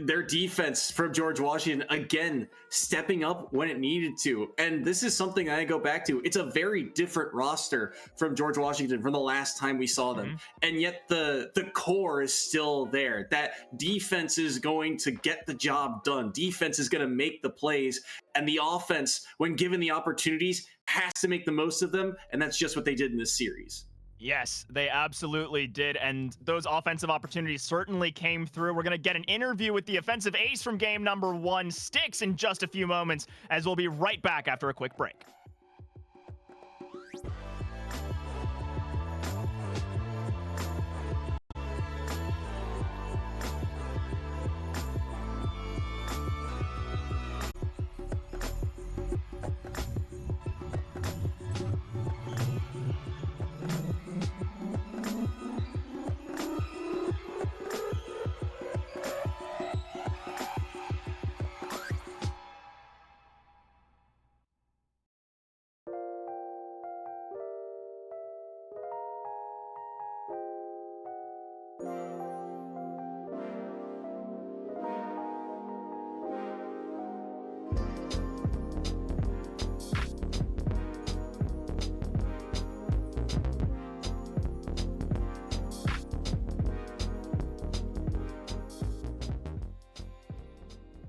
their defense from George Washington, again, stepping up when it needed to. And this is something I go back to. It's a very different roster from George Washington from the last time we saw them. And yet the core is still there. That defense is going to get the job done. Defense is going to make the plays. And the offense, when given the opportunities, has to make the most of them. And that's just what they did in this series. Yes, they absolutely did, and those offensive opportunities certainly came through. We're going to get an interview with the offensive ace from game number 1, Styx, in just a few moments, as we'll be right back after a quick break.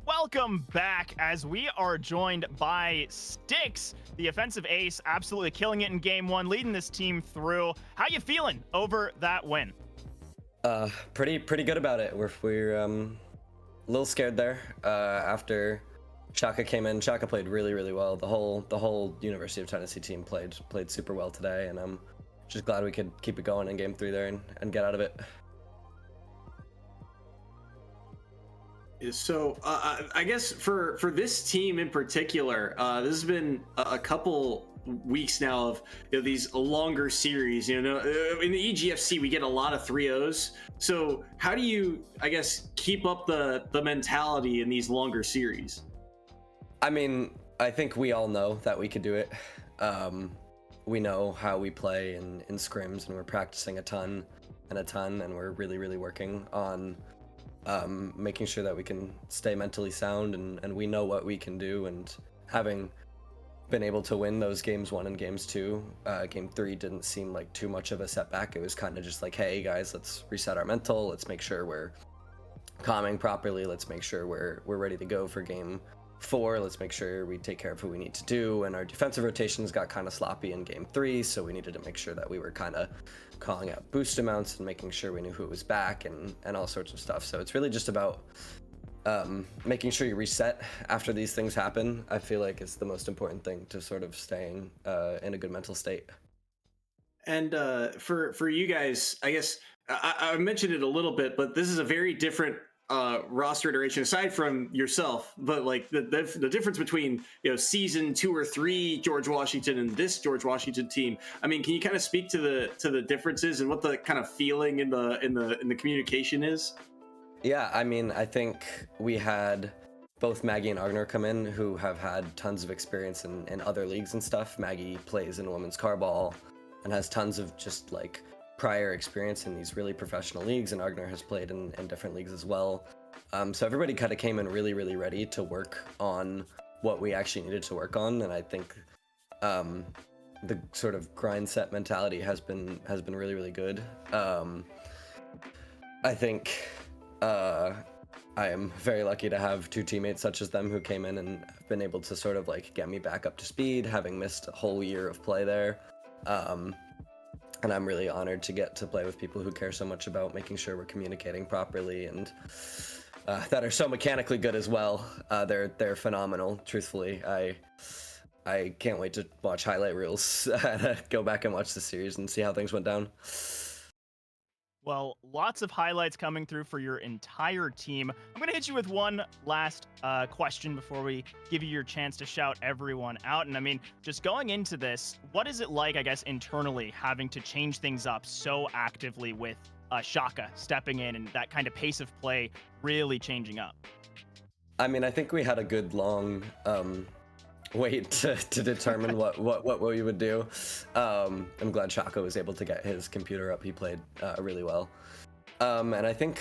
Welcome back as we are joined by Styx, the offensive ace, absolutely killing it in game 1, leading this team through. How you feeling over that win? Pretty good about it. We're a little scared there after Shaka came in. Shaka played really well. The whole University of Tennessee team played super well today, and I'm just glad we could keep it going in game 3 there and get out of it. So I guess for this team in particular, this has been a couple weeks now of these longer series. In the EGFC we get a lot of 3-0s. So how do you, I guess, keep up the mentality in these longer series? I mean, I think we all know that we could do it. We know how we play in scrims, and we're practicing a ton, and we're really working on making sure that we can stay mentally sound, and we know what we can do. And having been able to win those games 1 and games 2, game 3 didn't seem like too much of a setback. It was kind of just like, hey guys, let's reset our mental, let's make sure we're calming properly. Let's make sure we're ready to go for game 4. Let's make sure we take care of who we need to do. And our defensive rotations got kind of sloppy in game 3, so we needed to make sure that we were kind of calling out boost amounts and making sure we knew who was back and all sorts of stuff. So it's really just about making sure you reset after these things happen. I feel like it's the most important thing to sort of staying in a good mental state. And for you guys, I guess I mentioned it a little bit, but this is a very different roster iteration aside from yourself. But like the difference between season 2 or 3 George Washington and this George Washington team. I mean, can you kind of speak to the differences and what the kind of feeling in the communication is? Yeah, I mean, I think we had both Maggie and Agner come in who have had tons of experience in other leagues and stuff. Maggie plays in women's carball and has tons of just like prior experience in these really professional leagues, and Agner has played in different leagues as well. So everybody kind of came in really, really ready to work on what we actually needed to work on, and I think the sort of grind set mentality has been really, really good. I think I am very lucky to have 2 teammates such as them who came in and have been able to sort of like get me back up to speed, having missed a whole year of play there. And I'm really honored to get to play with people who care so much about making sure we're communicating properly and that are so mechanically good as well. They're phenomenal, truthfully. I can't wait to watch highlight reels, go back and watch the series and see how things went down. Well, lots of highlights coming through for your entire team. I'm going to hit you with one last question before we give you your chance to shout everyone out. And I mean, just going into this, what is it like, I guess, internally having to change things up so actively with Shaka stepping in and that kind of pace of play really changing up? I mean, I think we had a good long wait to determine what we would do. I'm glad Shaka was able to get his computer up. He played really well. And I think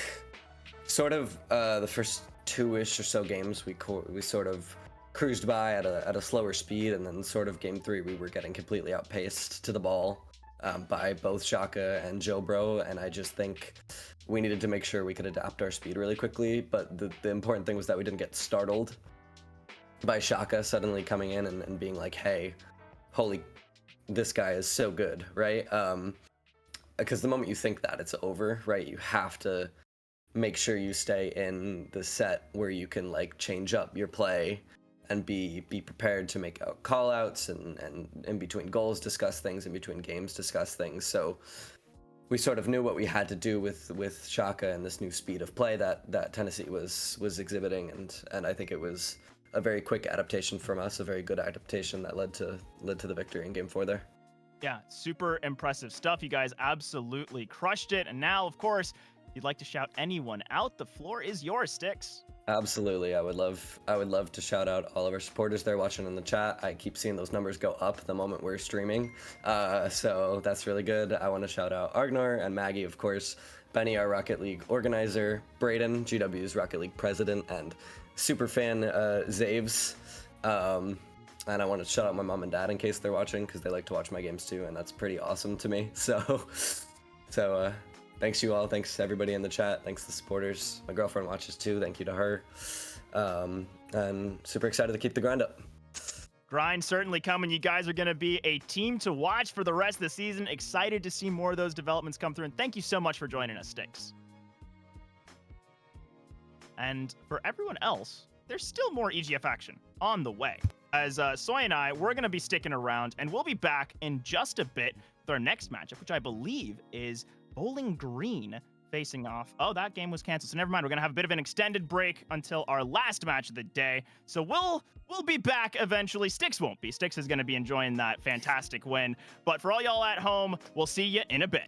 sort of the first 2-ish or so games we sort of cruised by at a slower speed, and then sort of game 3 we were getting completely outpaced to the ball by both Shaka and Joe Bro, and I just think we needed to make sure we could adapt our speed really quickly. But the important thing was that we didn't get startled by Shaka suddenly coming in and being like, hey, holy, this guy is so good, right? Because the moment you think that, it's over, right? You have to make sure you stay in the set where you can like change up your play and be prepared to make out call outs and in between goals discuss things, in between games discuss things. So we sort of knew what we had to do with Shaka and this new speed of play that Tennessee was exhibiting, and I think it was a very quick adaptation from us, a very good adaptation that led to the victory in game 4 there. Yeah, super impressive stuff. You guys absolutely crushed it. And now, of course, if you'd like to shout anyone out, the floor is yours, Sticks. Absolutely. I would love to shout out all of our supporters there watching in the chat. I keep seeing those numbers go up the moment we're streaming. So that's really good. I want to shout out Agnar and Maggie, of course, Benny, our Rocket League organizer, Brayden, GW's Rocket League president, and super fan Zaves. And I want to shout out my mom and dad in case they're watching, because they like to watch my games too, and that's pretty awesome to me. So thanks you all. Thanks everybody in the chat. Thanks the supporters. My girlfriend watches too. Thank you to her. And super excited to keep the grind up. Grind certainly coming. You guys are going to be a team to watch for the rest of the season. Excited to see more of those developments come through. And thank you so much for joining us, Sticks. And for everyone else, there's still more EGF action on the way. As Soy and I, we're going to be sticking around, and we'll be back in just a bit with our next matchup, which I believe is Bowling Green facing off. Oh, that game was canceled, so never mind. We're going to have a bit of an extended break until our last match of the day. So we'll be back eventually. Sticks won't be. Sticks is going to be enjoying that fantastic win. But for all y'all at home, we'll see you in a bit.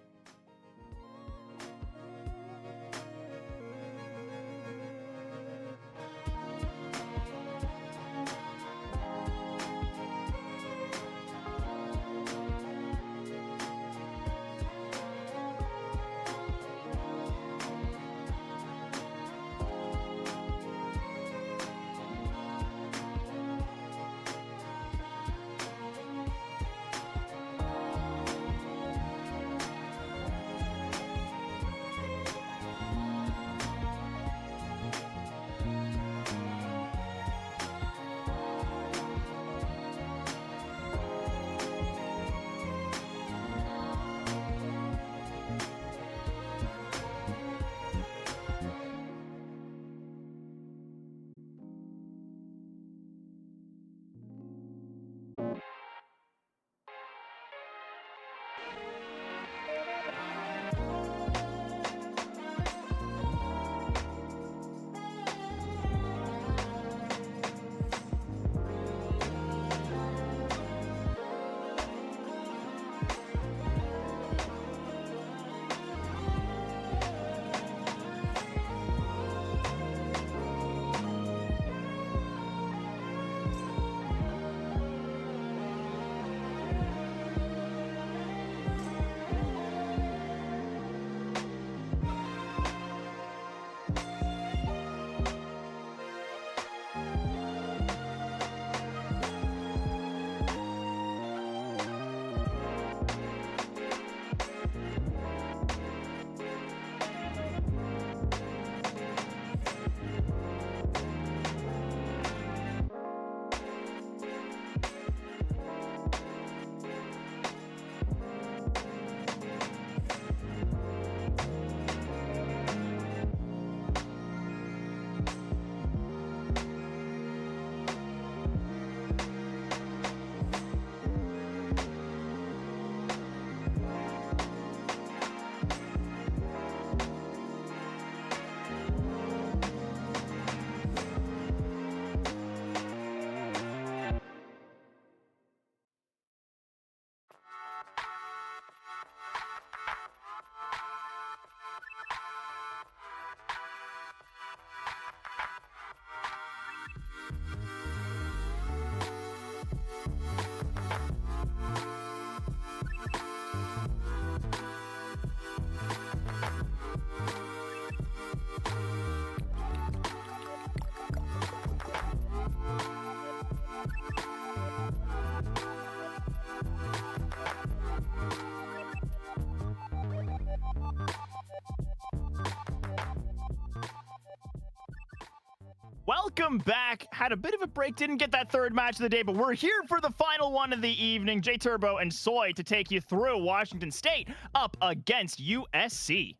welcome back. Had a bit of a break, didn't get that third match of the day, but we're here for the final one of the evening. J Turbo and Soy to take you through Washington State up against USC.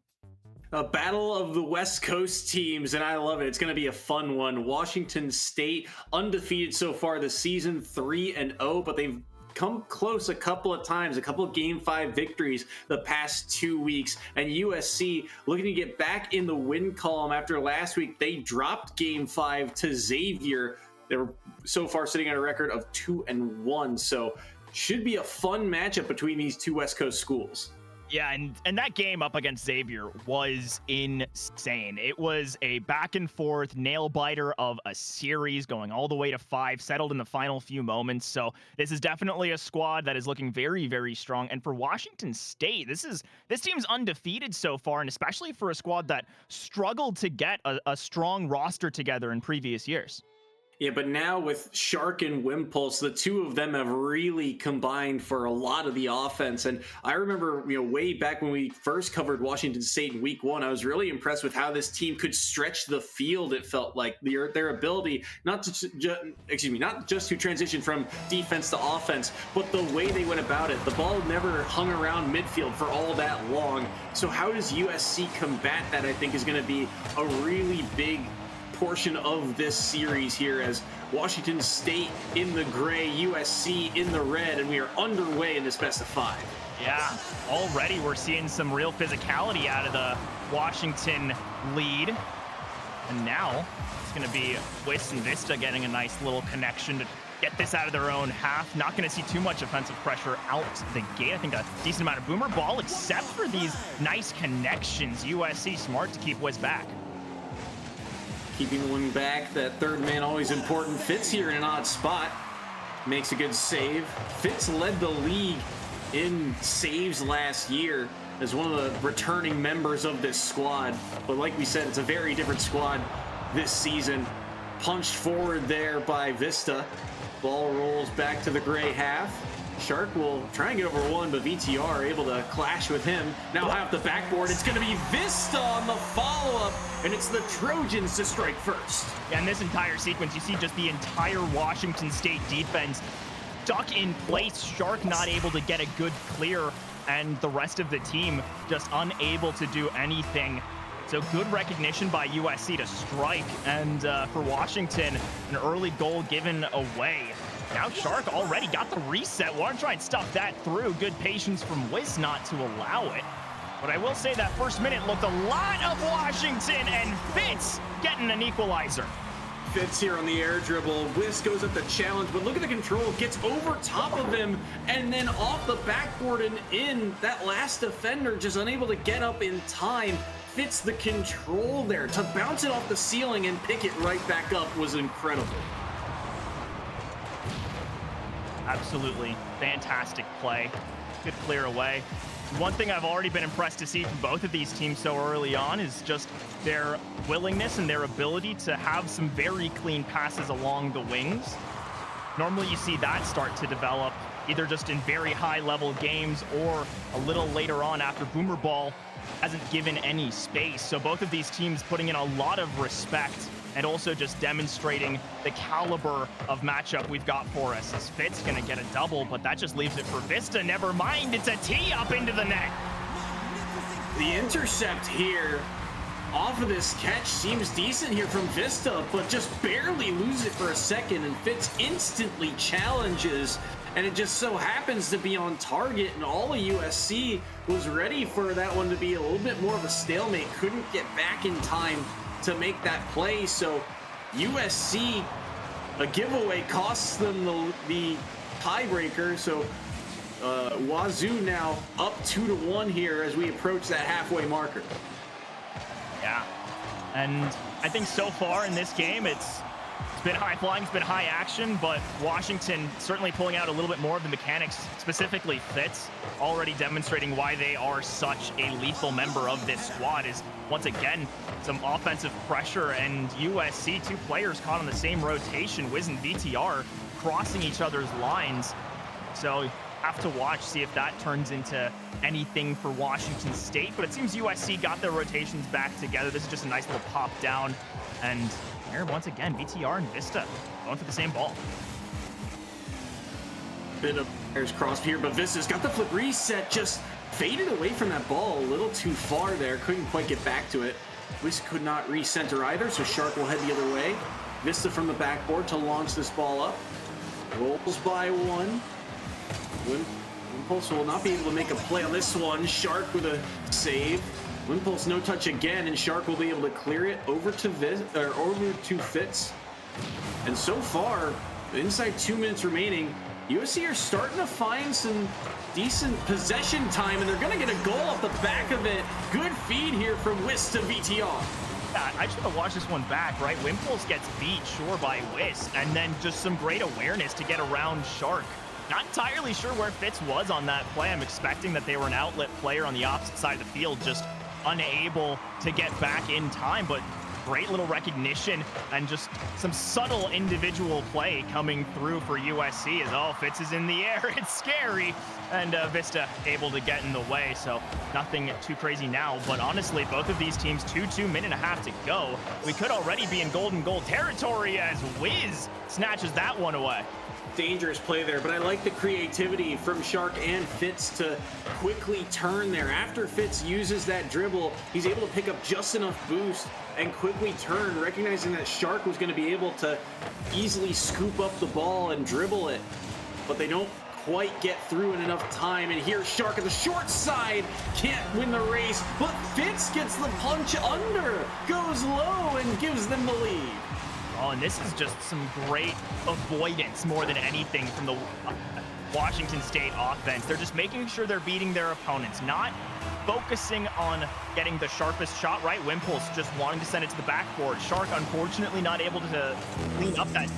A battle of the West Coast teams, and I love it. It's going to be a fun one. Washington State undefeated so far this season, 3-0, but they've come close a couple of times, a couple of Game 5 victories the past 2 weeks, and USC looking to get back in the win column after last week. They dropped Game 5 to Xavier. They're so far sitting at a record of 2-1, so should be a fun matchup between these two West Coast schools. Yeah, and that game up against Xavier was insane. It was a back and forth nail biter of a series going all the way to 5, settled in the final few moments. So this is definitely a squad that is looking very, very strong. And for Washington State, this team's undefeated so far, and especially for a squad that struggled to get a strong roster together in previous years. Yeah, but now with Shark and Wimpulse, the two of them have really combined for a lot of the offense. And I remember, way back when we first covered Washington State in week 1, I was really impressed with how this team could stretch the field. It felt like their ability, not just to transition from defense to offense, but the way they went about it. The ball never hung around midfield for all that long. So how does USC combat that? I think is going to be a really big portion of this series here, as Washington State in the gray, USC in the red, and we are underway in this best of 5. Yeah, already we're seeing some real physicality out of the Washington lead. And now it's going to be Wiss and Vista getting a nice little connection to get this out of their own half. Not going to see too much offensive pressure out the gate. I think a decent amount of boomer ball, except for these nice connections. USC smart to keep Wiss back. Keeping one back, that third man always important. Fitz here in an odd spot. Makes a good save. Fitz led the league in saves last year as one of the returning members of this squad. But like we said, it's a very different squad this season. Punched forward there by Vista. Ball rolls back to the gray half. Shark will try and get over one, but VTR able to clash with him. Now high off the backboard, it's going to be Vista on the follow-up, and it's the Trojans to strike first. Yeah, in this entire sequence, you see just the entire Washington State defense stuck in place. Shark not able to get a good clear, and the rest of the team just unable to do anything. So good recognition by USC to strike, and for Washington, an early goal given away. Now Shark already got the reset. Want to try and stuff that through. Good patience from Wiz not to allow it. But I will say that first minute looked a lot of Washington, and Fitz getting an equalizer. Fitz here on the air dribble. Wiz goes up the challenge, but look at the control. Gets over top of him, and then off the backboard and in. That last defender just unable to get up in time. Fitz the control there. To bounce it off the ceiling and pick it right back up was incredible. Absolutely fantastic play. Good clear away. One thing I've already been impressed to see from both of these teams so early on is just their willingness and their ability to have some very clean passes along the wings. Normally you see that start to develop either just in very high level games or a little later on after boomer ball hasn't given any space. So both of these teams putting in a lot of respect and also just demonstrating the caliber of matchup we've got for us. As Fitz gonna get a double, but that just leaves it for Vista. Never mind, it's a tee up into the net. The intercept here off of this catch seems decent here from Vista, but just barely loses it for a second, and Fitz instantly challenges, and it just so happens to be on target, and all of USC was ready for that one to be a little bit more of a stalemate. Couldn't get back in time to make that play, so USC, a giveaway costs them the tiebreaker. So Wazoo now up 2-1 here as we approach that halfway marker. Yeah, and I think so far in this game, it's been high flying, it's been high action, but Washington certainly pulling out a little bit more of the mechanics, specifically Fitz, already demonstrating why they are such a lethal member of this squad. Is once again some offensive pressure, and USC, two players caught on the same rotation, Wiz and VTR crossing each other's lines. So have to watch, see if that turns into anything for Washington State. But it seems USC got their rotations back together. This is just a nice little pop down. And here, once again, BTR and Vista going for the same ball. Bit of players crossed here, but Vista's got the flip reset, just faded away from that ball a little too far there. Couldn't quite get back to it. Vista could not recenter either, so Shark will head the other way. Vista from the backboard to launch this ball up. Rolls by one. Wimpulse will not be able to make a play on this one. Shark with a save. Wimpulse no touch again, and Shark will be able to clear it over to Fitz. And so far, inside 2 minutes remaining, USC are starting to find some decent possession time, and they're going to get a goal off the back of it. Good feed here from Whist to VTR. Yeah, I just want to watch this one back, right? Wimpulse gets beat, sure, by Whist, and then just some great awareness to get around Shark. Not entirely sure where Fitz was on that play. I'm expecting that they were an outlet player on the opposite side of the field, just unable to get back in time, but great little recognition and just some subtle individual play coming through for USC as, oh, Fitz is in the air, it's scary, and Vista able to get in the way, so nothing too crazy now. But honestly, both of these teams, 2 minute and a half to go. We could already be in golden goal territory as Wiz snatches that one away. Dangerous play there, but I like the creativity from Shark and Fitz to quickly turn there. After Fitz uses that dribble, he's able to pick up just enough boost and quickly turn, recognizing that Shark was going to be able to easily scoop up the ball and dribble it, but they don't quite get through in enough time. And here Shark at the short side can't win the race, but Fitz gets the punch under, goes low, and gives them the lead. Oh, and this is just some great avoidance more than anything from the Washington State offense. They're just making sure they're beating their opponents, not focusing on getting the sharpest shot, right? Wimpulse just wanting to send it to the backboard. Shark, unfortunately, not able to clean up that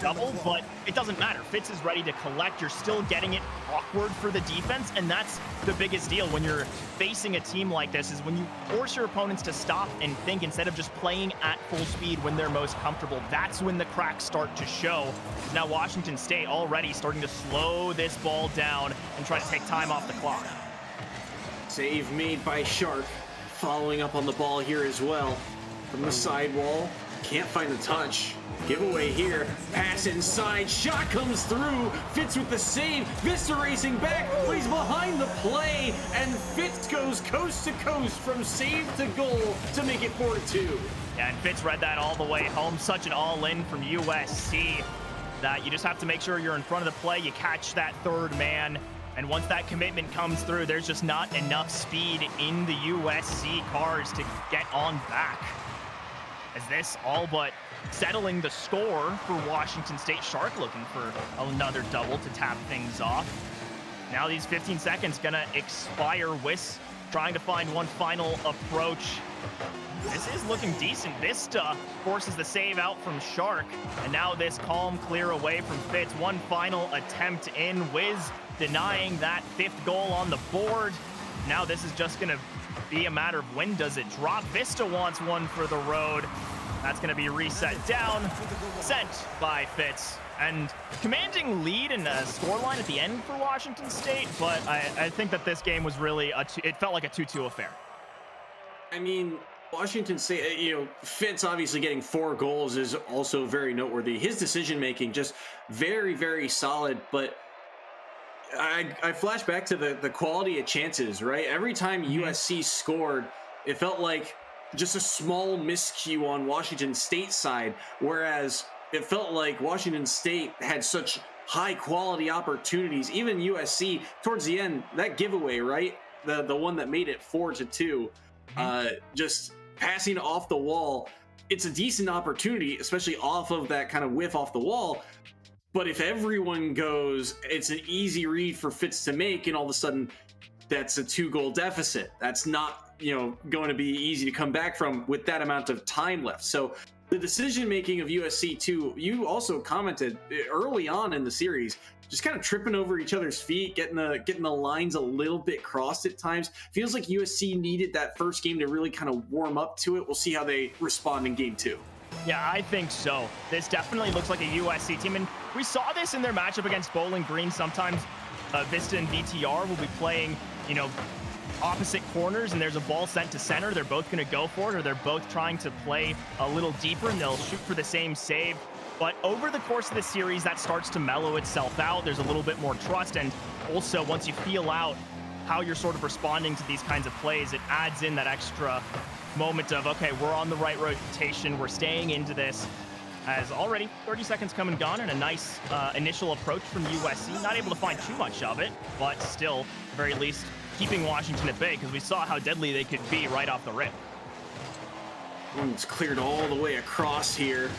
double, but it doesn't matter. Fitz is ready to collect. You're still getting it awkward for the defense, and that's the biggest deal when you're facing a team like this, is when you force your opponents to stop and think instead of just playing at full speed when they're most comfortable. That's when the cracks start to show. Now Washington State already starting to slow this ball down and try to take time off the clock. Save made by Shark, following up on the ball here as well. From the sidewall, can't find the touch. Giveaway here, pass inside, shot comes through, Fitz with the save, Vista racing back, but he's behind the play, and Fitz goes coast to coast from save to goal to make it 4-2. Yeah, and Fitz read that all the way home. Such an all-in from USC that you just have to make sure you're in front of the play, you catch that third man, and once that commitment comes through, there's just not enough speed in the USC cars to get on back. As this all but settling the score for Washington State. Shark looking for another double to tap things off. Now these 15 seconds gonna expire. Wiss trying to find one final approach. This is looking decent. Vista forces the save out from Shark, and now this calm clear away from Fitz. One final attempt in. Wiz denying that fifth goal on the board. Now this is just gonna be a matter of when does it drop. Vista wants one for the road. That's going to be reset down, sent by Fitz, and commanding lead and a scoreline at the end for Washington State, but I think that this game was really, it felt like a 2-2 affair. I mean, Washington State, Fitz obviously getting 4 goals is also very noteworthy. His decision-making just very, very solid, but I flash back to the quality of chances, right? Every time USC scored, it felt like just a small miscue on Washington State's side, whereas it felt like Washington State had such high quality opportunities. Even USC towards the end, that giveaway, right? The one that made it 4-2, just passing off the wall. It's a decent opportunity, especially off of that kind of whiff off the wall. But if everyone goes, it's an easy read for Fitz to make, and all of a sudden that's a 2-goal deficit. That's not going to be easy to come back from with that amount of time left. So the decision making of USC too, you also commented early on in the series, just kind of tripping over each other's feet, getting the lines a little bit crossed at times. Feels like USC needed that first game to really kind of warm up to it. We'll see how they respond in game 2. Yeah, I think so. This definitely looks like a USC team, and we saw this in their matchup against Bowling Green sometimes. Vista and VTR will be playing, you know, opposite corners, and there's a ball sent to center. They're both going to go for it, or they're both trying to play a little deeper, and they'll shoot for the same save. But over the course of the series, that starts to mellow itself out. There's a little bit more trust, and also once you feel out how you're sort of responding to these kinds of plays, it adds in that extra moment of, okay, we're on the right rotation, we're staying into this. As already 30 seconds come and gone, and a nice initial approach from USC. Not able to find too much of it, but still, at the very least, keeping Washington at bay, because we saw how deadly they could be right off the rip. It's cleared all the way across here.